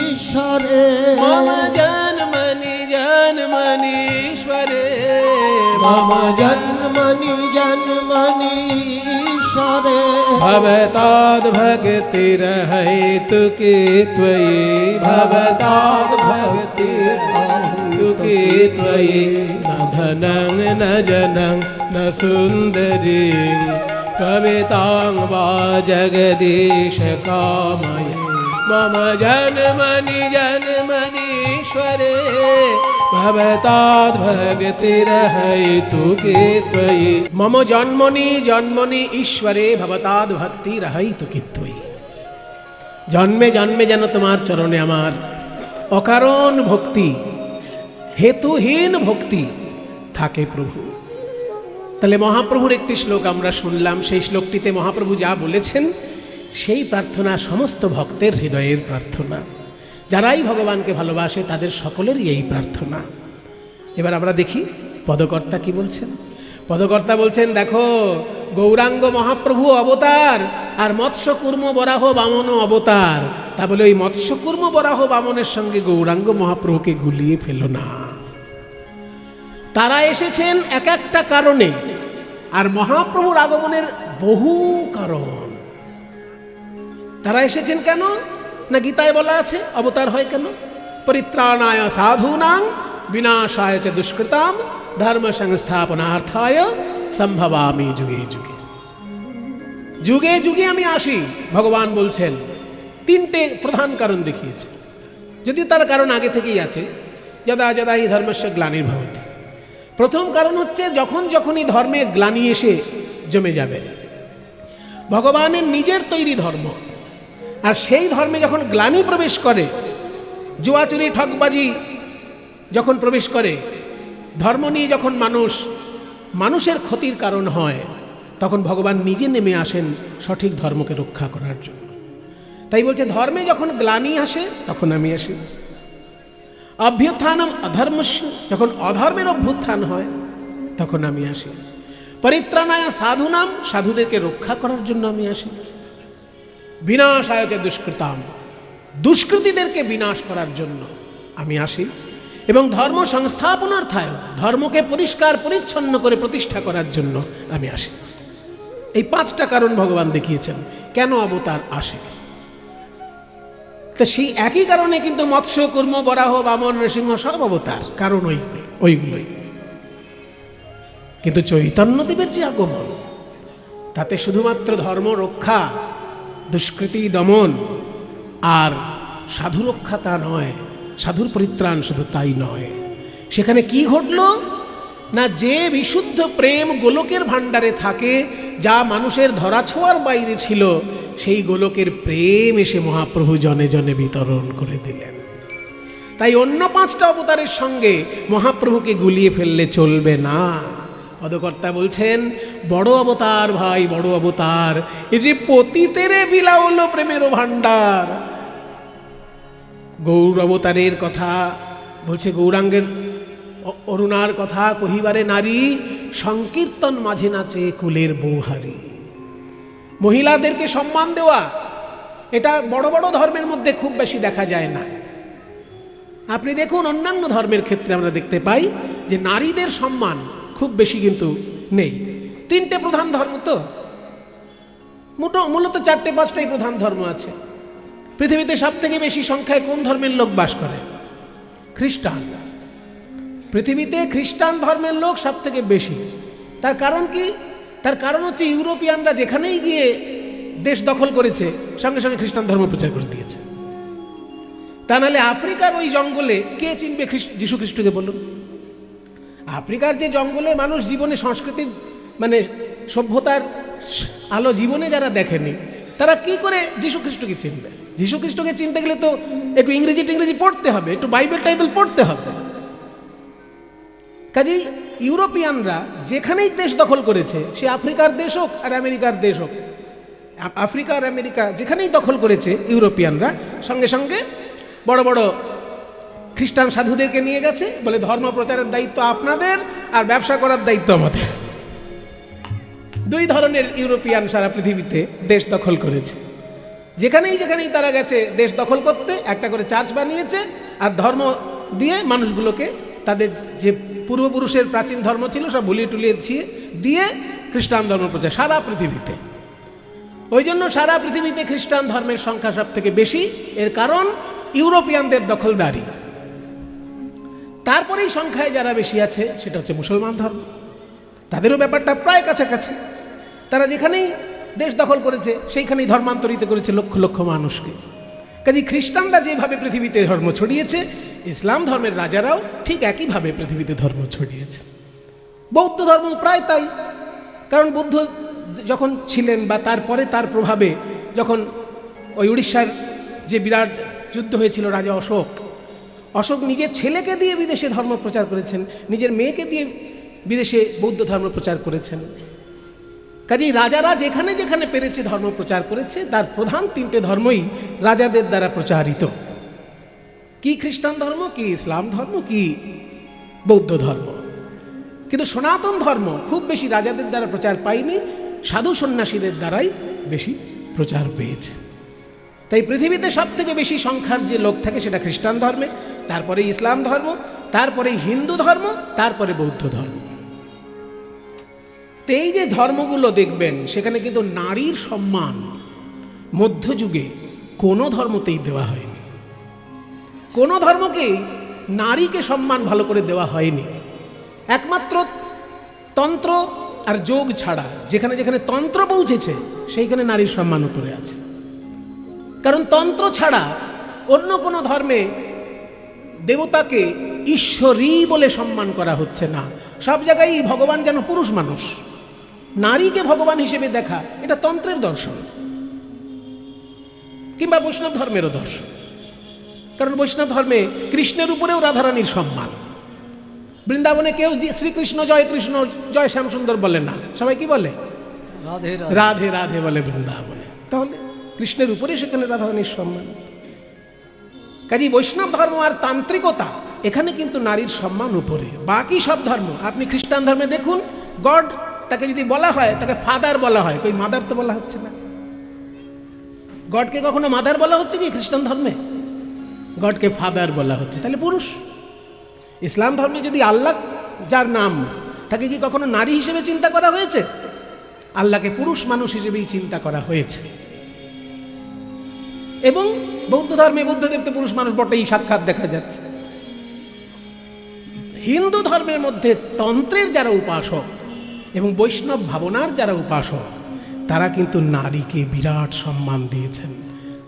ঈশ্বরে, মম জনমনি জনমনি ঈশ্বরে, মম জনমনি জনমনি ঈশ্বরে, ভবতাদ ভক্তির হেতুকে ত্বয়ি, ভবতাদ ভক্তির হেতুকে ত্বয়ি, ন ধনং ন জনং ন সুন্দরীং কবিতাং বা জগদীশ কাময়ে, মম জনমনি জনমনীশ্বরে, ভবতাদ ভক্তির হেতুকে ত্বয়ি, মম জন্মনি জন্মনি ঈশ্বরে, ভবতাদ ভক্তির হেতুকে ত্বয়ি। জন্মে জন্মে যেন তোমার চরণে আমার অকারণ ভক্তি, হেতুহীন ভক্তি থাকে প্রভু। তাহলে মহাপ্রভুর একটি শ্লোক আমরা শুনলাম, সেই শ্লোকটিতে মহাপ্রভু যা বলেছেন সেই প্রার্থনা সমস্ত ভক্তের হৃদয়ের প্রার্থনা। যারাই ভগবানকে ভালোবাসে তাদের সকলেরই এই প্রার্থনা। এবার আমরা দেখি পদকর্তা কি বলছেন। পদকর্তা বলছেন, দেখো গৌরাঙ্গ মহাপ্রভু অবতার আর মৎস্যকূর্ম বরাহ বামন অবতার। তা বলে ওই মৎস্যকূর্ম বরাহ বামনের সঙ্গে গৌরাঙ্গ মহাপ্রভুকে গুলিয়ে ফেলো না। তারা এসেছেন এক একটা কারণে, আর মহাপ্রভুর আগমনের বহু কারণ। তারা এসেছেন কেন না, গীতায় বলা আছে অবতার হয় কেন, পরিত্রাণায় সাধূনাং বিনাশায় চ দুষ্কৃতাম ধর্ম সংস্থাপনার্থায় সম্ভবামি যুগে যুগে। যুগে যুগে আমি আসি, ভগবান বলছেন। তিনটে প্রধান কারণ দেখিয়েছে, যদিও তার কারণ আগে থেকেই আছে। যদা যদা হি ধর্মস্য গ্লানির্ভবতি। প্রথম কারণ হচ্ছে যখন যখনই ধর্মে গ্লানি এসে জমে যাবে, ভগবানের নিজের তৈরি ধর্ম, আর সেই ধর্মে যখন গ্লানি প্রবেশ করে, জুয়াচুরি ঠকবাজি যখন প্রবেশ করে, ধর্ম নিয়ে যখন মানুষের ক্ষতির কারণ হয়, তখন ভগবান নিজে নেমে আসেন সঠিক ধর্মকে রক্ষা করার জন্য। তাই বলছে ধর্মে যখন গ্লানি আসে তখন আমি আসি। অভ্যুত্থানম অধর্মস্য, যখন অধর্মের অভ্যুত্থান হয় তখন আমি আসি। পরিত্রাণায় সাধুনাম, সাধুদেরকে রক্ষা করার জন্য আমি আসি। বিনাশায় চ দুষ্কৃতাম, দুষ্কৃতীদেরকে বিনাশ করার জন্য আমি আসি। এবং ধর্ম সংস্থাপনার্থায়, ধর্মকে পরিষ্কার পরিচ্ছন্ন করে প্রতিষ্ঠা করার জন্য আমি আসি। এই পাঁচটা কারণ ভগবান দেখিয়েছেন কেন অবতার আসে। তো সেই একই কারণে কিন্তু মৎস্য কূর্ম বরাহ বামন নৃসিংহ সব অবতার, কারণ ওইগুলোই। কিন্তু চৈতন্যদেবের যে আগমন, তাতে শুধুমাত্র ধর্ম রক্ষা, দুষ্কৃতি দমন আর সাধু রক্ষা তা নয়, সাধুর পরিত্রাণ শুধু তাই নয়। সেখানে কি ঘটল না, যে বিশুদ্ধ প্রেম গোলকের ভাণ্ডারে থাকে যা মানুষের ধরাছোঁয়ার বাইরে ছিল সেই গোলকের প্রেম এসে মহাপ্রভু জনে জনে বিতরণ করে দিলেন। তাই অন্য 5টা অবতারের সঙ্গে মহাপ্রভুকে গুলিয়ে ফেললে চলবে না। পদকর্তা বলছেন, বড় অবতার ভাই, বড় অবতার, এই যে পতিতেরে বিলাওল প্রেমের ভাণ্ডার। গৌর অবতারের কথা বলছে, গৌরাঙ্গের অরুণার কথা কহিবারে নারী, সংকীর্তন মাঝে নাচে কুলের বৌহারি। মহিলাদেরকে সম্মান দেওয়া, এটা বড় বড় ধর্মের মধ্যে খুব বেশি দেখা যায় না। আপনি দেখুন অন্যান্য ধর্মের ক্ষেত্রে আমরা দেখতে পাই যে নারীদের সম্মান খুব বেশি কিন্তু নেই। 3টে প্রধান ধর্ম তো, মূলত 4-5টাই প্রধান ধর্ম আছে। পৃথিবীতে সব থেকে বেশি সংখ্যায় কোন ধর্মের লোক বাস করে? খ্রিস্টান। পৃথিবীতে খ্রিস্টান ধর্মের লোক সব থেকে বেশি। তার কারণ কি? তার কারণ হচ্ছে ইউরোপিয়ানরা যেখানেই গিয়ে দেশ দখল করেছে, সঙ্গে সঙ্গে খ্রিস্টান ধর্ম প্রচার করে দিয়েছে। তা নাহলে আফ্রিকার ওই জঙ্গলে কে চিনবে যীশু খ্রিস্টকে বলুন? আফ্রিকার যে জঙ্গলে মানুষ জীবনে সংস্কৃতির মানে সভ্যতার আলো জীবনে যারা দেখেনি, তারা কি করে যীশু খ্রিস্টকে চিনবে? যীশু খ্রিস্টকে চিনতে গেলে তো একটু ইংরেজি পড়তে হবে, একটু বাইবেল টাইবেল পড়তে হবে। কাজেই ইউরোপিয়ানরা যেখানেই দেশ দখল করেছে, সে আফ্রিকার দেশ হোক আর আমেরিকার দেশ হোক, আফ্রিকা আর আমেরিকা যেখানেই দখল করেছে ইউরোপিয়ানরা, সঙ্গে সঙ্গে বড় বড় খ্রিস্টান সাধুদেরকে নিয়ে গেছে, বলে ধর্ম প্রচারের দায়িত্ব আপনাদের আর ব্যবসা করার দায়িত্ব আমাদের। 2 ধরনের ইউরোপিয়ান সারা পৃথিবীতে দেশ দখল করেছে। যেখানেই তারা গেছে দেশ দখল করতে, একটা করে চার্চ বানিয়েছে আর ধর্ম দিয়ে মানুষগুলোকে তাদের যে পূর্বপুরুষের প্রাচীন ধর্ম ছিল সব ভুলিয়ে টুলিয়ে দিয়ে খ্রিস্টান ধর্ম প্রচার সারা পৃথিবীতে। ওই জন্য সারা পৃথিবীতে খ্রিস্টান ধর্মের সংখ্যা সব থেকে বেশি। এর কারণ ইউরোপিয়ানদের দখলদারি। তারপরেই সংখ্যায় যারা বেশি আছে সেটা হচ্ছে মুসলমান ধর্ম। তাদেরও ব্যাপারটা প্রায় কাছাকাছি। তারা যেখানেই দেশ দখল করেছে সেইখানেই ধর্মান্তরিত করেছে লক্ষ লক্ষ মানুষকে। কাজে খ্রিস্টানরা যেভাবে পৃথিবীতে ধর্ম ছড়িয়েছে, ইসলাম ধর্মের রাজারাও ঠিক একইভাবে পৃথিবীতে ধর্ম ছড়িয়েছে। বৌদ্ধ ধর্ম প্রায় তাই। কারণ বুদ্ধ যখন ছিলেন বা তারপরে তার প্রভাবে যখন ওই উড়িষ্যার যে বিরাট যুদ্ধ হয়েছিল, রাজা অশোক নিজের ছেলেকে দিয়ে বিদেশে ধর্ম প্রচার করেছেন, নিজের মেয়েকে দিয়ে বিদেশে বৌদ্ধ ধর্ম প্রচার করেছেন। কাজেই রাজারা যেখানে যেখানে পেরেছে ধর্ম প্রচার করেছে। তার প্রধান 3টে ধর্মই রাজাদের দ্বারা প্রচারিত। কি খ্রিস্টান ধর্ম, কি ইসলাম ধর্ম, কি বৌদ্ধ ধর্ম। কিন্তু সনাতন ধর্ম খুব বেশি রাজাদের দ্বারা প্রচার পায়নি, সাধু সন্ন্যাসীদের দ্বারাই বেশি প্রচার পেয়েছে। তাই পৃথিবীতে সব থেকে বেশি সংখ্যার যে লোক থাকে সেটা খ্রিস্টান ধর্মে, তারপরে ইসলাম ধর্ম, তারপরে হিন্দু ধর্ম, তারপরে বৌদ্ধ ধর্ম। তো এই যে ধর্মগুলো দেখবেন, সেখানে কিন্তু নারীর সম্মান মধ্যযুগে কোনো ধর্মতেই দেওয়া হয়নি। কোনো ধর্মকেই নারীকে সম্মান ভালো করে দেওয়া হয়নি। একমাত্র তন্ত্র আর যোগ ছাড়া যেখানে যেখানে তন্ত্র পৌঁছেছে সেইখানে নারীর সম্মান উপরে আছে। কারণ তন্ত্র ছাড়া অন্য কোনো ধর্মে দেবতাকে ঈশ্বরী বলে সম্মান করা হচ্ছে না। সব জায়গায় ভগবান যেন পুরুষ মানুষ, নারীকে ভগবান হিসেবে দেখা, এটা তন্ত্রের দর্শন কিংবা বৈষ্ণব ধর্মেরও দর্শন। কারণ বৈষ্ণব ধর্মে কৃষ্ণের উপরেও রাধারানীর সম্মান। বৃন্দাবনে কেউ শ্রীকৃষ্ণ জয় কৃষ্ণ জয় শ্যামসুন্দর বলে না, সবাই কি বলে? রাধে রাধে রাধে বলে বৃন্দাবনে। তাহলে কৃষ্ণের উপরে সেখানে রাধারানীর সম্মান। কাজেই বৈষ্ণব ধর্ম আর তান্ত্রিকতা, এখানে কিন্তু নারীর সম্মান উপরে। বাকি সব ধর্ম, আপনি খ্রিস্টান ধর্মে দেখুন, গড তাকে যদি বলা হয় তাকে ফাদার বলা হয়, কই মাদার তো বলা হচ্ছে না। গডকে কখনো মাদার বলা হচ্ছে কি খ্রিস্টান ধর্মে? গডকে ফাদার বলা হচ্ছে, তাহলে পুরুষ। ইসলাম ধর্মে যদি আল্লাহ যার নাম, তাকে কি কখনো নারী হিসেবে চিন্তা করা হয়েছে? আল্লাহকে পুরুষ মানুষ হিসেবেই চিন্তা করা হয়েছে। এবং বৌদ্ধ ধর্মে বুদ্ধদেব তো পুরুষ মানুষ বটেই, সাক্ষাৎ দেখা যাচ্ছে। হিন্দু ধর্মের মধ্যে তন্ত্রের যারা উপাসক এবং বৈষ্ণব ভাবনার যারা উপাসক, তারা কিন্তু নারীকে বিরাট সম্মান দিয়েছেন।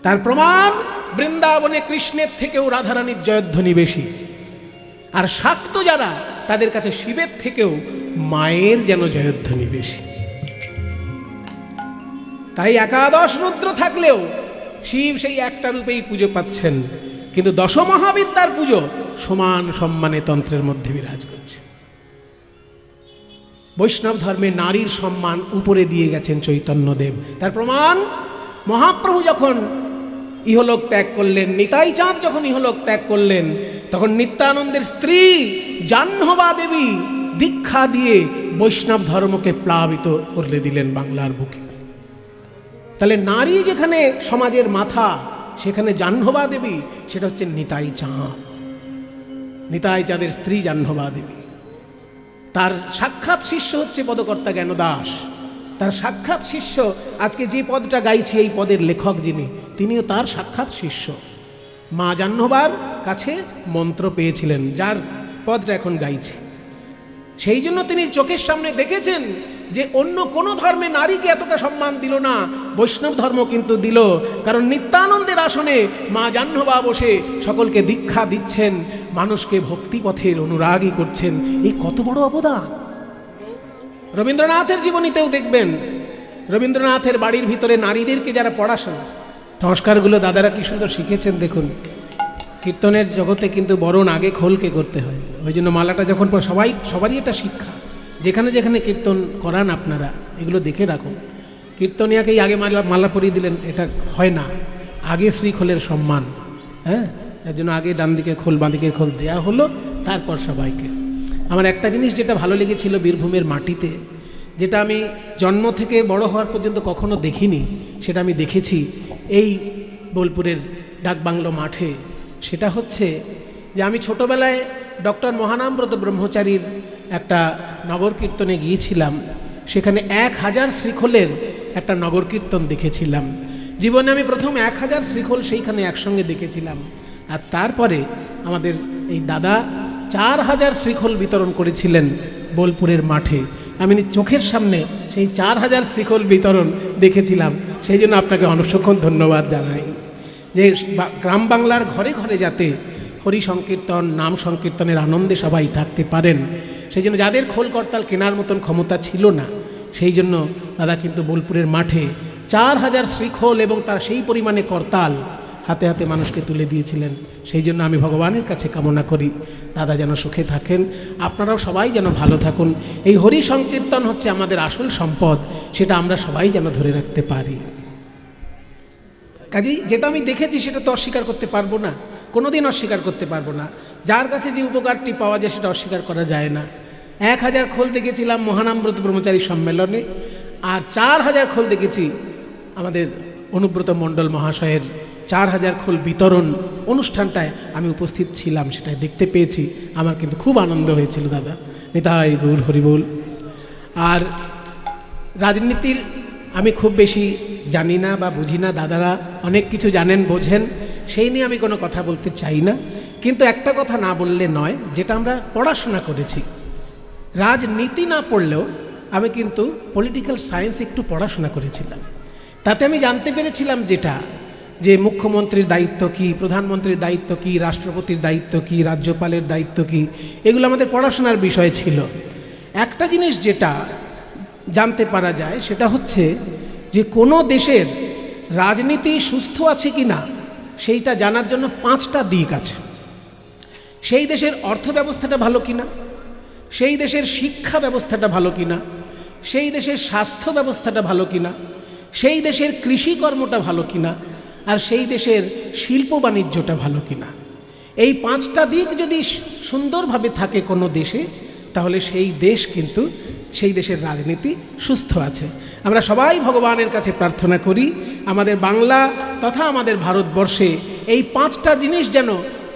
তার প্রমাণ বৃন্দাবনে কৃষ্ণের থেকেও রাধারানীর জয়ধ্বনি বেশি। আর শাক্ত যারা, তাদের কাছে শিবের থেকেও মায়ের যেন জয়ধ্বনি বেশি। তাই একাদশ রুদ্র থাকলেও শিব সেই একটা রূপেই পুজো পাচ্ছেন, কিন্তু দশমহাবিদ্যার পুজো সমান সম্মানে তন্ত্রের মধ্যে বিরাজ করছে। বৈষ্ণব ধর্মে নারীর সম্মান উপরে দিয়ে গেছেন চৈতন্যদেব। তার প্রমাণ, মহাপ্রভু যখন ইহলোক ত্যাগ করলেন, নিতাই চাঁদ যখন ইহলোক ত্যাগ করলেন, তখন নিত্যানন্দের স্ত্রী জাহ্নবা দেবী দীক্ষা দিয়ে বৈষ্ণব ধর্মকে প্লাবিত করে দিলেন বাংলার বুকে। তাহলে নারী যেখানে সমাজের মাথা, সেখানে জাহ্নবা দেবী সেটা হচ্ছে নিতাই চাঁদ। নিতাই চাঁদের স্ত্রী জাহ্নবা দেবী, তার সাক্ষাৎ শিষ্য হচ্ছে পদকর্তা জ্ঞানদাস। তার সাক্ষাৎ শিষ্য, আজকে যে পদটা গাইছি এই পদের লেখক যিনি, তিনিও তার সাক্ষাৎ শিষ্য। মা জাহ্নবার কাছে মন্ত্র পেয়েছিলেন, যার পদটা এখন গাইছে। সেই জন্য তিনি চোখের সামনে দেখেছেন যে অন্য কোনো ধর্মে নারীকে এতটা সম্মান দিল না, বৈষ্ণব ধর্ম কিন্তু দিল। কারণ নিত্যানন্দের আসনে মা জাহ্নবা বসে সকলকে দীক্ষা দিচ্ছেন, মানুষকে ভক্তিপথের অনুরাগী করছেন। এই কত বড় অবদান! রবীন্দ্রনাথের জীবনীতেও দেখবেন, রবীন্দ্রনাথের বাড়ির ভিতরে নারীদেরকে যারা পড়াশোনা সংস্কারগুলো দাদারা কি সুন্দর শিখেছেন। দেখুন, কীর্তনের জগতে কিন্তু বরণ আগে খোলকে করতে হয়। ওই জন্য মালাটা যখন সবারই এটা শিক্ষা, যেখানে যেখানে কীর্তন করান আপনারা এগুলো দেখে রাখুন। কীর্তনিয়াকেই আগে মালা পরিয়ে দিলেন, এটা হয় না। আগে শ্রীখোলের সম্মান, হ্যাঁ, তার জন্য আগে ডান দিকের খোল বাঁ দিকের খোল দেওয়া হলো, তারপর সবাইকে। আমার একটা জিনিস যেটা ভালো লেগেছিল বীরভূমের মাটিতে, যেটা আমি জন্ম থেকে বড় হওয়ার পর্যন্ত কখনো দেখিনি, সেটা আমি দেখেছি এই বোলপুরের ডাকবাংলো মাঠে। সেটা হচ্ছে যে আমি ছোটোবেলায় ডক্টর মহানামব্রত ব্রহ্মচারীর একটা নগর কীর্তনে গিয়েছিলাম। সেখানে 1000 শ্রীখোলের একটা নগর কীর্তন দেখেছিলাম। জীবনে আমি প্রথম 1000 শ্রীখোল সেইখানে একসঙ্গে দেখেছিলাম। আর তারপরে আমাদের এই দাদা 4000 শ্রীখোল বিতরণ করেছিলেন বোলপুরের মাঠে। আমি চোখের সামনে সেই 4000 শ্রীখোল বিতরণ দেখেছিলাম। সেই জন্য আপনাকে অসংখ্য ধন্যবাদ জানাই যে গ্রাম বাংলার ঘরে ঘরে যাতে হরি সংকীর্তন, নাম সংকীর্তনের আনন্দে সবাই থাকতে পারেন। সেই জন্য যাদের খোল করতাল কেনার মতন ক্ষমতা ছিল না, সেই জন্য দাদা কিন্তু বোলপুরের মাঠে 4000 শ্রীখোল এবং তার সেই পরিমাণে করতাল হাতে হাতে মানুষকে তুলে দিয়েছিলেন। সেই জন্য আমি ভগবানের কাছে কামনা করি দাদা যেন সুখে থাকেন, আপনারাও সবাই যেন ভালো থাকুন। এই হরি সংকীর্তন হচ্ছে আমাদের আসল সম্পদ, সেটা আমরা সবাই যেন ধরে রাখতে পারি। কাজেই যেটা আমি দেখেছি সেটা তো অস্বীকার করতে পারবো না, কোনোদিন অস্বীকার করতে পারবো না। যার কাছে যে উপকারটি পাওয়া যায় সেটা অস্বীকার করা যায় না। 1000 খোল দেখেছিলাম মহানামব্রত ব্রহ্মচারী সম্মেলনে, আর 4000 খোল দেখেছি আমাদের অনুব্রত মণ্ডল মহাশয়ের 4000 খোল বিতরণ অনুষ্ঠানটায় আমি উপস্থিত ছিলাম, সেটাই দেখতে পেয়েছি। আমার কিন্তু খুব আনন্দ হয়েছিল দাদা। নিতাই গৌর হরিবোল। আর রাজনীতির আমি খুব বেশি জানি না বা বুঝি না, দাদারা অনেক কিছু জানেন বোঝেন, সেই নিয়ে আমি কোনো কথা বলতে চাই না। কিন্তু একটা কথা না বললে নয়, যেটা আমরা পড়াশোনা করেছি, রাজনীতি না পড়লেও আমি কিন্তু পলিটিক্যাল সায়েন্স একটু পড়াশোনা করেছিলাম। তাতে আমি জানতে পেরেছিলাম যেটা, যে মুখ্যমন্ত্রীর দায়িত্ব কী, প্রধানমন্ত্রীর দায়িত্ব কী, রাষ্ট্রপতির দায়িত্ব কী, রাজ্যপালের দায়িত্ব কী, এগুলো আমাদের পড়াশোনার বিষয় ছিল। একটা জিনিস যেটা জানতে পারা যায় সেটা হচ্ছে যে কোনো দেশের রাজনীতি সুস্থ আছে কি না সেইটা জানার জন্য 5টা দিক আছে। সেই দেশের অর্থ ব্যবস্থাটা ভালো কিনা, সেই দেশের শিক্ষা ব্যবস্থাটা ভালো কিনা, সেই দেশের স্বাস্থ্য ব্যবস্থাটা ভালো কিনা, সেই দেশের কৃষিকর্মটা ভালো কিনা, আর সেই দেশের শিল্প বাণিজ্যটা ভালো কিনা। এই 5টা দিক যদি সুন্দরভাবে থাকে কোনো দেশে, তাহলে সেই দেশ কিন্তু, সেই দেশের রাজনীতি সুস্থ আছে। আমরা সবাই ভগবানের কাছে প্রার্থনা করি আমাদের বাংলা তথা আমাদের ভারতবর্ষে এই 5টা জিনিস যেন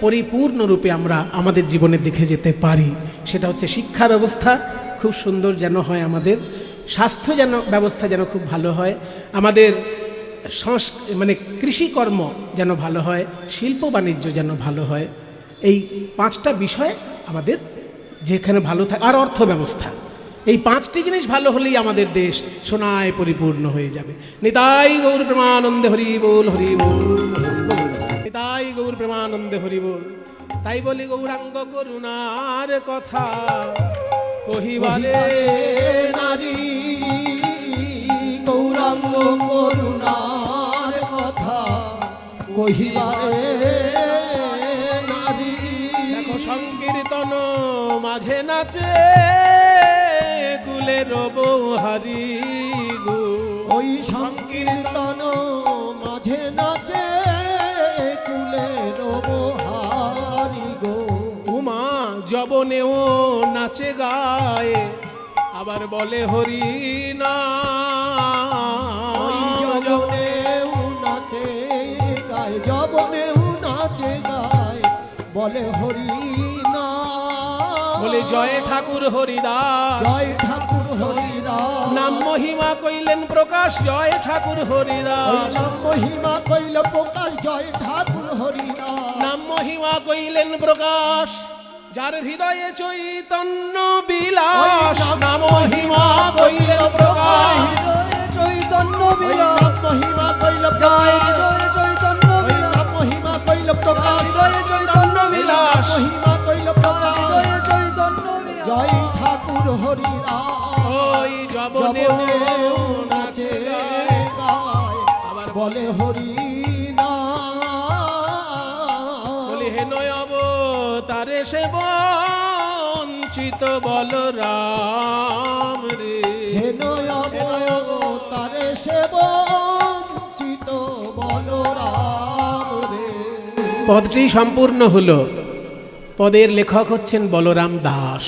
পরিপূর্ণরূপে আমরা আমাদের জীবনে দেখে যেতে পারি। সেটা হচ্ছে শিক্ষা ব্যবস্থা খুব সুন্দর যেন হয়, আমাদের স্বাস্থ্য যেন ব্যবস্থা যেন খুব ভালো হয়, আমাদের কৃষিকর্ম যেন ভালো হয়, শিল্প বাণিজ্য যেন ভালো হয়। এই 5টা বিষয় আমাদের যেখানে ভালো থাকে, আর অর্থ ব্যবস্থা, এই 5টি জিনিস ভালো হলেই আমাদের দেশ সোনায় পরিপূর্ণ হয়ে যাবে। নিতাই গৌর প্রেমানন্দে হরি বল, হরি বল, নিতাই গৌর প্রেমানন্দে হরি বল। তাই বলি গৌরাঙ্গ করুণার কথা কহিবারে নারী, গৌরাঙ্গ করুণার কথা কহিবারে নারী। দেখো সংকীর্তন মাঝে নাচে কুলের বহারি গো। ওই সংকীর্তন মাঝে নাচে কুলের বহারি গো। উমা যবনেও নাচে গায়ে আবার বলে হরি না। ওই যবনেও নাচে গায়, যবনেও নাচে গায় বলে হরি না। বলে জয় ঠাকুর হরিদাস, জয় ঠাকুর হরিদাস। নাম মহিমা কইলেন প্রকাশ, জয় ঠাকুর ওই হরিদাস। নাম মহিমা কইল প্রকাশ, জয় ঠাকুর হরিদাস। নাম মহিমা কইলেন প্রকাশ, যার হৃদয়ে চৈতন্য বিলাস। নাম মহিমা কইলেন প্রকাশ, চৈতন্য বিলাস। মহিমা কইল প্রকাশ, চৈতন্য বিলাস। মহিমা কইল প্রকাশ, চৈতন্য বিলাস। মহিমা কইল প্রকাশ, চৈতন্য বিলাস। জয় ঠাকুর হরিদাস। ওই যবনেও যবনেও নাচে নাচে গায় গায় আবার বলে হরি না। বলি হে নয়ব তারে সে বঞ্চিত বলরাম রে। হে নয়ব তারে সে বঞ্চিত বলরাম রে। পদটি সম্পূর্ণ হলো। পদের লেখক হচ্ছেন বলরাম দাস।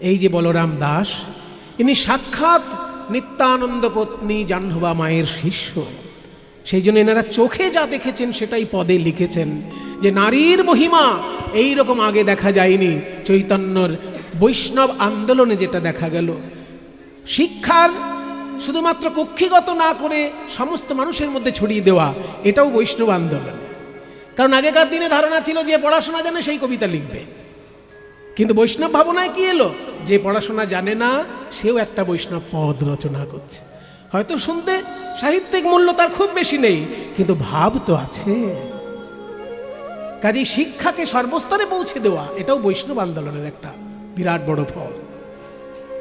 এই যে বলরাম দাস, ইনি সাক্ষাৎ নিত্যানন্দ পত্নী জাহ্নবা মায়ের শিষ্য। সেই জন্য এনারা চোখে যা দেখেছেন সেটাই পদে লিখেছেন, যে নারীর মহিমা এই রকম আগে দেখা যায়নি। চৈতন্যর বৈষ্ণব আন্দোলনে যেটা দেখা গেল, শিক্ষার শুধুমাত্র কক্ষিগত না করে সমস্ত মানুষের মধ্যে ছড়িয়ে দেওয়া, এটাও বৈষ্ণব আন্দোলন। কারণ আগেকার দিনে ধারণা ছিল যে পড়াশোনা জানে সেই কবিতা লিখবে, কিন্তু বৈষ্ণব ভাবনায় কি এলো, যে পড়াশোনা জানে না সেও একটা বৈষ্ণব পদ রচনা করছে। হয়তো শুনতে সাহিত্যিক মূল্য তার খুব বেশি নেই, কিন্তু ভাব তো আছে। কাজেই শিক্ষাকে সর্বস্তরে পৌঁছে দেওয়া, এটাও বৈষ্ণব আন্দোলনের একটা বিরাট বড় ফল।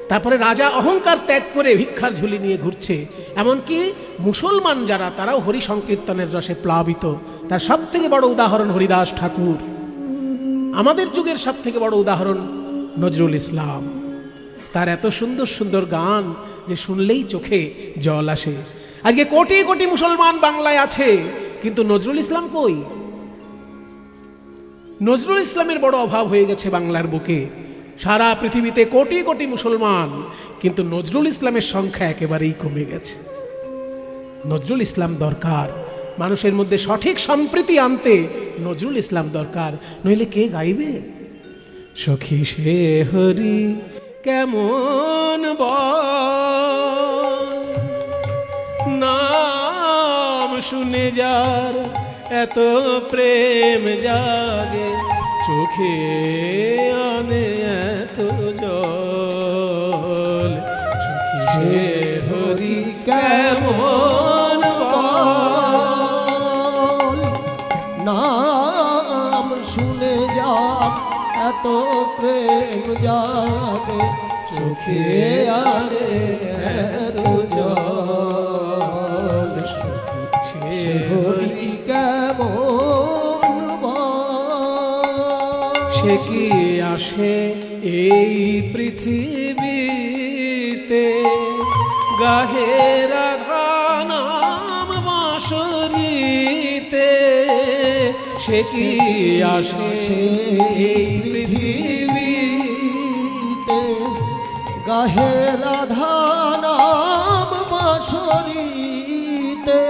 তারপরে রাজা অহংকার ত্যাগ করে ভিক্ষার ঝুলি নিয়ে ঘুরছে। এমনকি মুসলমান যারা, তারাও হরি সংকীর্তনের রসে প্লাবিত। তার সব থেকে বড় উদাহরণ হরিদাস ঠাকুর। আমাদের যুগের সব থেকে বড় উদাহরণ নজরুল ইসলাম। তার এত সুন্দর সুন্দর গান যে শুনলেই চোখে জল আসে। আজকে কোটি কোটি মুসলমান বাংলায় আছে, কিন্তু নজরুল ইসলাম কই? নজরুল ইসলামের বড় অভাব হয়ে গেছে বাংলার বুকে। সারা পৃথিবীতে কোটি কোটি মুসলমান, কিন্তু নজরুল ইসলামের সংখ্যা একেবারেই কমে গেছে। নজরুল ইসলাম দরকার, মানুষের মধ্যে সঠিক সম্প্রীতি আনতে নজরুল ইসলাম দরকার, নইলে কে গাইবে? সখী সে হরি কেমন বল, নাম শুনে যার এত প্রেম জাগে, চোখে আনে এত জল। সখী সে হরি কেমন বল, নাম শুনে যা এত প্রেম জাগে, চোখে আরে এত জল। সে হরি কেমন বল। সে কি আসে এই পৃথিবীতে, গাহে রাধা নাম বাঁশরীতে। সে কি আসে এই পৃথিবীতে, গাহে রাধা নাম বাঁশরীতে।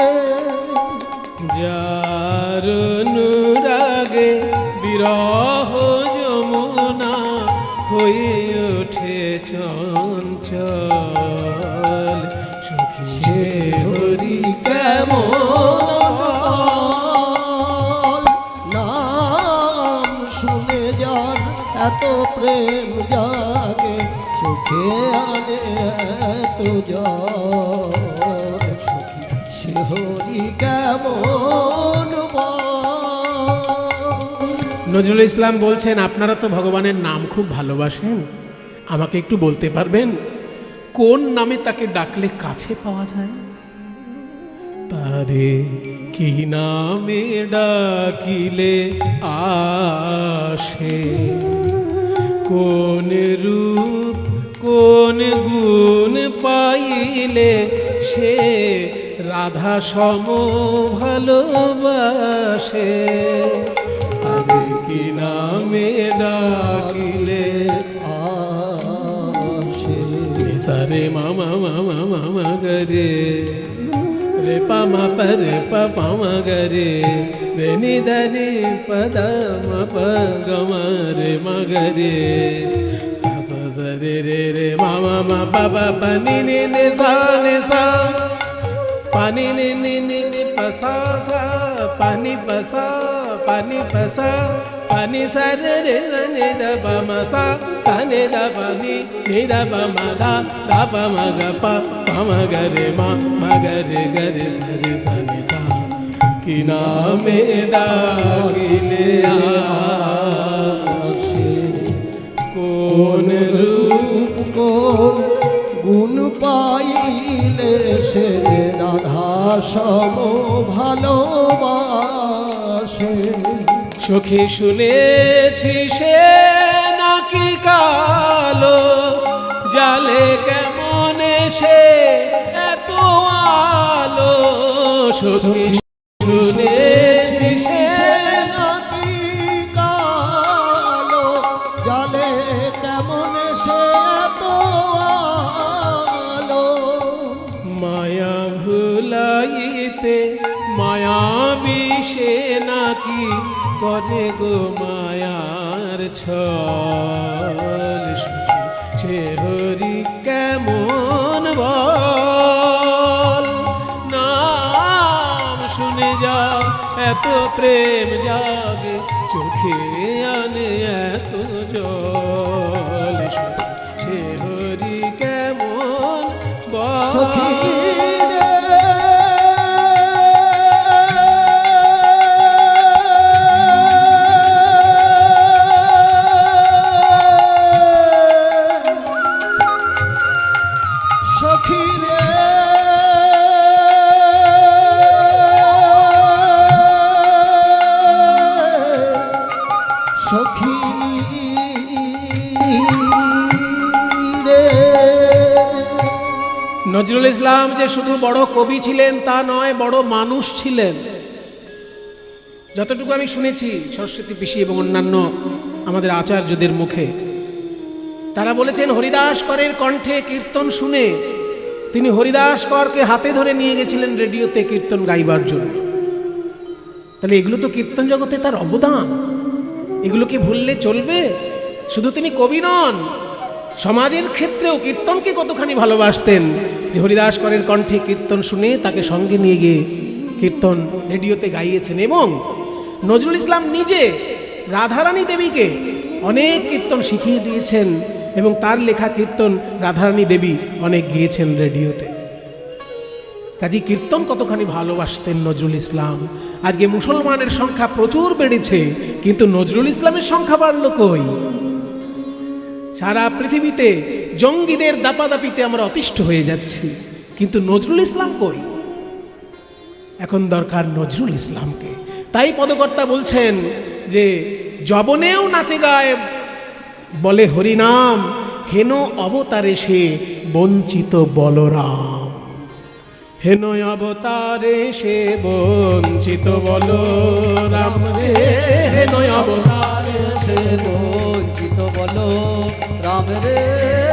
যার অনুরাগে বিরহ যমুনা হয়ে ওঠে চঞ্চল। সখী সে হরি কেমন বল, নাম শুনে যার এত প্রেম জাগে, চোখে আনে এত জল। সে হরি কেমন বল। নজরুল ইসলাম বলছেন, আপনারা তো ভগবানের নাম খুব ভালোবাসেন, আমাকে একটু বলতে পারবেন কোন নামে তাকে ডাকলে কাছে পাওয়া যায়? তারে কি নামে ডাকিলে আসে, কোন রূপ কোন গুণ পাইলে সে রাধা সম ভালোবাসে। তারে কি নামে ডাকিলে আসে। সারে মামা মামা মামা গরে রে পামা পর পামা গরে রে নি ধনি পদ ম প গম রে মগরে রে রে রে মামা মা বাবা পানি নি নি সা নি সা পানি নি নি নি নি পসা সা পানি পসা পানি পসা পানি সা রে রে নি দ প ম সা সা নি দ প নি দ প ম দা দা প ম গ প প ম গ রে মা ম গ রে গ রে সা রে সা নি সা কি নামে ডাকিলে আসে, কোন রূপ কোন গুণ পাইলে সে রাধা সম ভালোবাসে। সখী শুনেছি সে নাকি কালো, জালে কেমন সে এত আলো। সখী শুনেছি সে নাকি কালো, জলে কেমন সে এত আলো। মায়া ভুলাইতে মায়া বিষে নাকি করে গো মায়ার ছল। সে হরি কেমন বল, নাম শুনে যা এত প্রেম জাগে, চোখে আনে এত জল। সে হরি কেমন বল। সখী রে সখী রে সখী রে। নজরুল ইসলাম যে শুধু বড় কবি ছিলেন তা নয়, বড় মানুষ ছিলেন। যতটুকু আমি শুনেছি সরস্বতী পিসি এবং অন্যান্য আমাদের আচার্যদের মুখে, তারা বলেছেন হরিদাস করের কণ্ঠে কীর্তন শুনে তিনি হরিদাস করকে হাতে ধরে নিয়ে গেছিলেন রেডিওতে কীর্তন গাইবার জন্য। তাহলে এগুলো তো কীর্তন জগতে তার অবদান, এগুলোকে ভুললে চলবে? শুধু তিনি কবি নন, সমাজের ক্ষেত্রেও কীর্তনকে কতখানি ভালোবাসতেন যে হরিদাস করের কণ্ঠে কীর্তন শুনে তাকে সঙ্গে নিয়ে গিয়ে কীর্তন রেডিওতে গাইয়েছেন। এবং নজরুল ইসলাম নিজে রাধারানী দেবীকে অনেক কীর্তন শিখিয়ে দিয়েছেন এবং তার লেখা কীর্তন রাধারানী দেবী অনেক গিয়েছেন রেডিওতে। কাজী কীর্তন কতখানি ভালোবাসতেন নজরুল ইসলাম। আজকে মুসলমানের সংখ্যা প্রচুর বেড়েছে, কিন্তু নজরুল ইসলামের সংখ্যা বাড়ল কই? সারা পৃথিবীতে জঙ্গিদের দাপাদাপিতে আমরা অতিষ্ঠ হয়ে যাচ্ছি, কিন্তু নজরুল ইসলাম কই? এখন দরকার নজরুল ইসলামকে। তাই পদকর্তা বলছেন যে যবনেও নাচে গায় বলে হরিনাম, হেন অবতারে সে বঞ্চিত বলরাম। হেন অবতারে সে বঞ্চিত বলরাম রে, হেন অবতারে সে বঞ্চিত বলো রাম রে।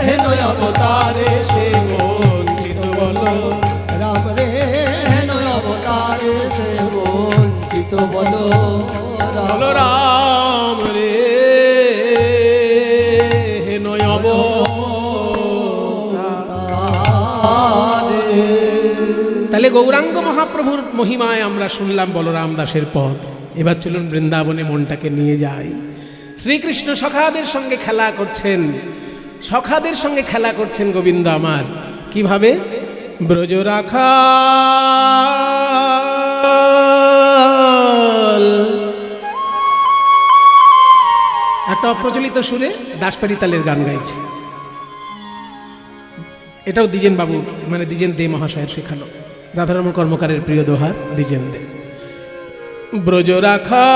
হেন অবতারে সে বঞ্চিত বলো রাম রে হেন অবতারে সে বঞ্চিত বলো বলরাম রে, হেন অবতারে। তাহলে গৌরাঙ্গ মহাপ্রভুর মহিমায় আমরা শুনলাম বলরাম দাসের পদ। এবার চলুন বৃন্দাবনে মনটাকে নিয়ে যাই। শ্রীকৃষ্ণ সখাদের সঙ্গে খেলা করছেন, সখাদের সঙ্গে খেলা করছেন গোবিন্দ আমার। কিভাবে? ব্রজ রাখা একটা অপ্রচলিত সুরে দাসপাড়ি তালের গান গাইছে। এটাও দ্বিজেন বাবু মানে দ্বিজেন দে মহাশয়ের শেখানো রাধারমণ কর্মকারের প্রিয় দোহার দ্বিজেন দে। ব্রজ রাখা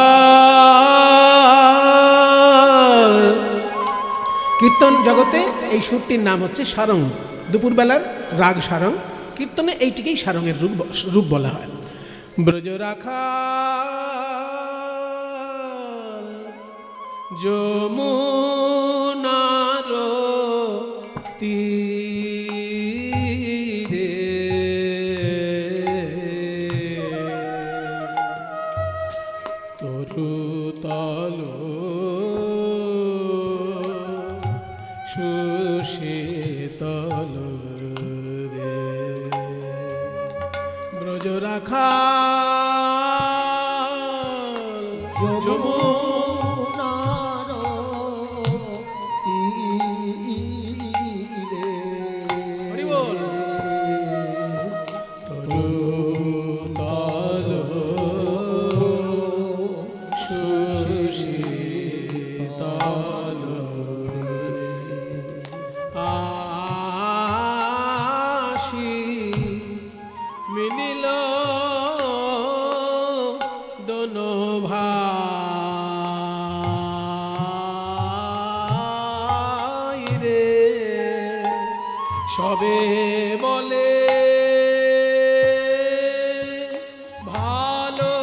কীর্তন জগতে এই সুরটির নাম হচ্ছে সারং। দুপুরবেলার রাগ সারং, কীর্তনে এইটিকেই সারঙের রূপ বলা হয়। ব্রজ রাখা যমুনার তীরে তরুতল সুশীতল রে ব্রজ রাখা যমুনার তীরে হরি বল। তরুতল সুশীতল আশি মিলিল দোনো ভাই রে সবে বলে ভালো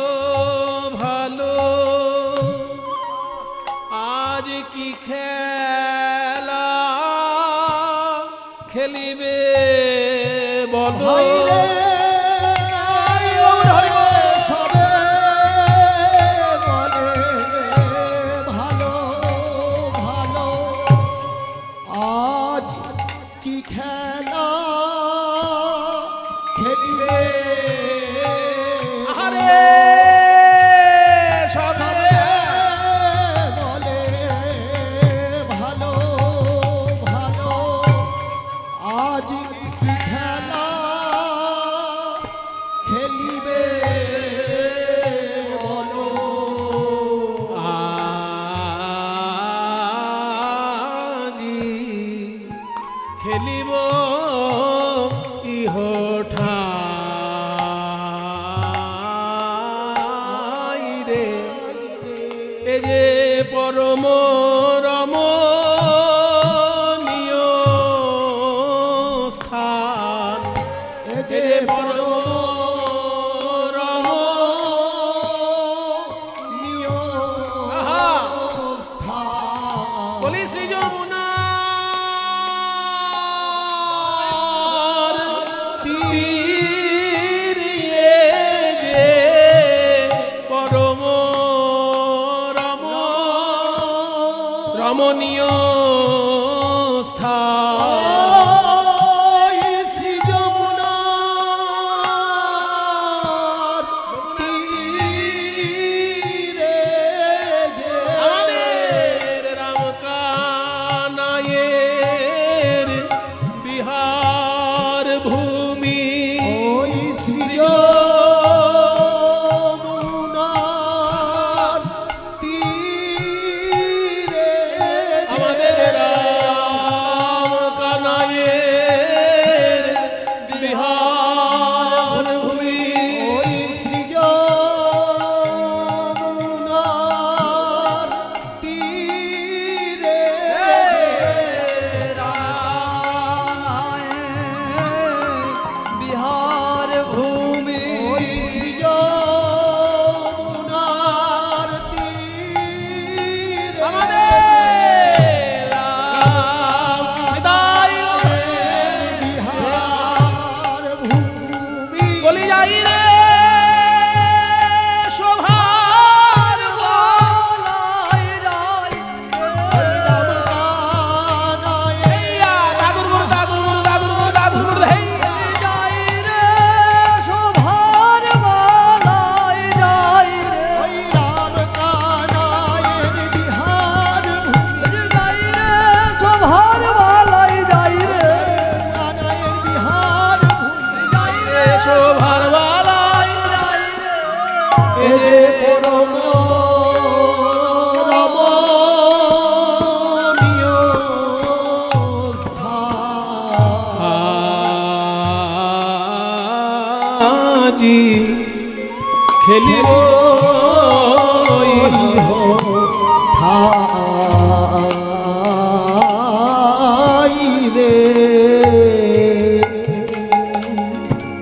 ভালো আজ কি খেলা খেলিবে বলো সবে বলে ভালো ভালো আজ কি খেলা খেলিবে আহারে সবে বলে ভালো ভালো আজ কি খেলা খেলিবে বলো আজি খেলিব ইহঠাই রে এ যে পরম রমণীয় স্থান এ যে পরম রমণীয় আহা। স্থান বলি শ্রী যমুনার তীরে যে পরম রমণীয় স্থান শ্রী যমুনার তীরে যে আমাদের রামকানায়ের বিহার ভূমি ওই শ্রী যমুনার তীরে আমাদের রামকানায়ের বিহার ভূমি ওই শ্রী যমুনার তীরে বিহার ভূমি ওই শ্রী যমুনার তীরে আমাদের রামদায় বিহার ভূমি বলি যাই রে শোভার গলায় রায়। হেইয়া, দাদুর গুরু, দাদুর গুরু, দাদুর গুরু, দাদুর গুরু, হেইয়া। রে শোভার বালাই যাই রে। এ যে পরম রমণীয় স্থান খেলিব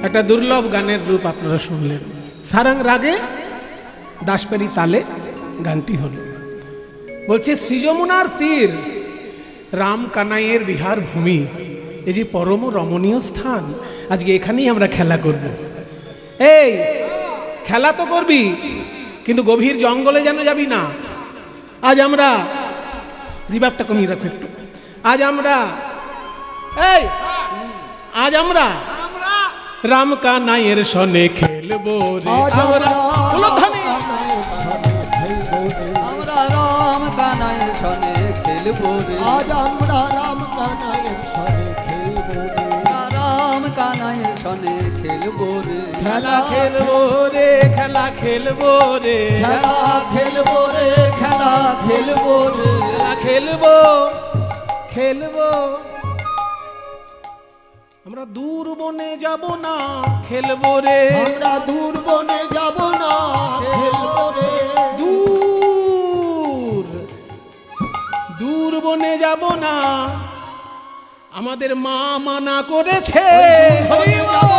একটা দুর্লভ গানের রূপ আপনারা শুনলেন। সারাং রাগে দাসপেরি তালে গানটি হলো। বলছে সৃজমুনার তীর রাম কানাইয়ের বিহার ভূমি, এই যে পরম রমণীয় স্থান, আজকে এখানেই আমরা খেলা করব। এই খেলা তো করবি, কিন্তু গভীর জঙ্গলে যেন যাবি না। আজ আমরা রিভাবটা কমিয়ে রাখো একটু। আজ আমরা রাম কানাইয়ের সনে খেলবো রে। আমরা উলধ্বনি। আমরা রাম কানাইয়ের সনে খেলবো রে। আজ আমরা রাম কানাইয়ের সনে খেলবো রে। রাম কানাইয়ের সনে খেলবো রে। খেলা খেলবো রে, খেলা খেলবো রে, খেলা খেলবো রে, খেলা খেলবো রে। খেলা খেলবো, খেলবো। আমরা দূর বনে যাব না, খেলবো রে। আমরা দূর বনে যাব না, খেলবো রে। দূর বনে যাব না, আমাদের মা মানা করেছে।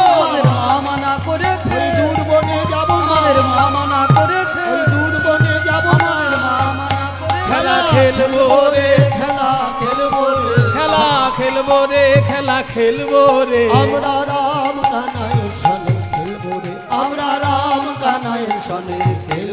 আমাদের মা মানা করেছে। দূর বনে যাব না, আমাদের মা মানা করেছে। দূর বনে যাব না। আমাদের মা মানা করেছে। খেলা খেলবো রে, খেলা খেলবো রে। খেলা খেলবো রে, খেলা খেলবো রে। আমরা রাম কানাইয়ের সনে খেলবো রে। আমরা রাম কানাইয়ের সনে খেলবো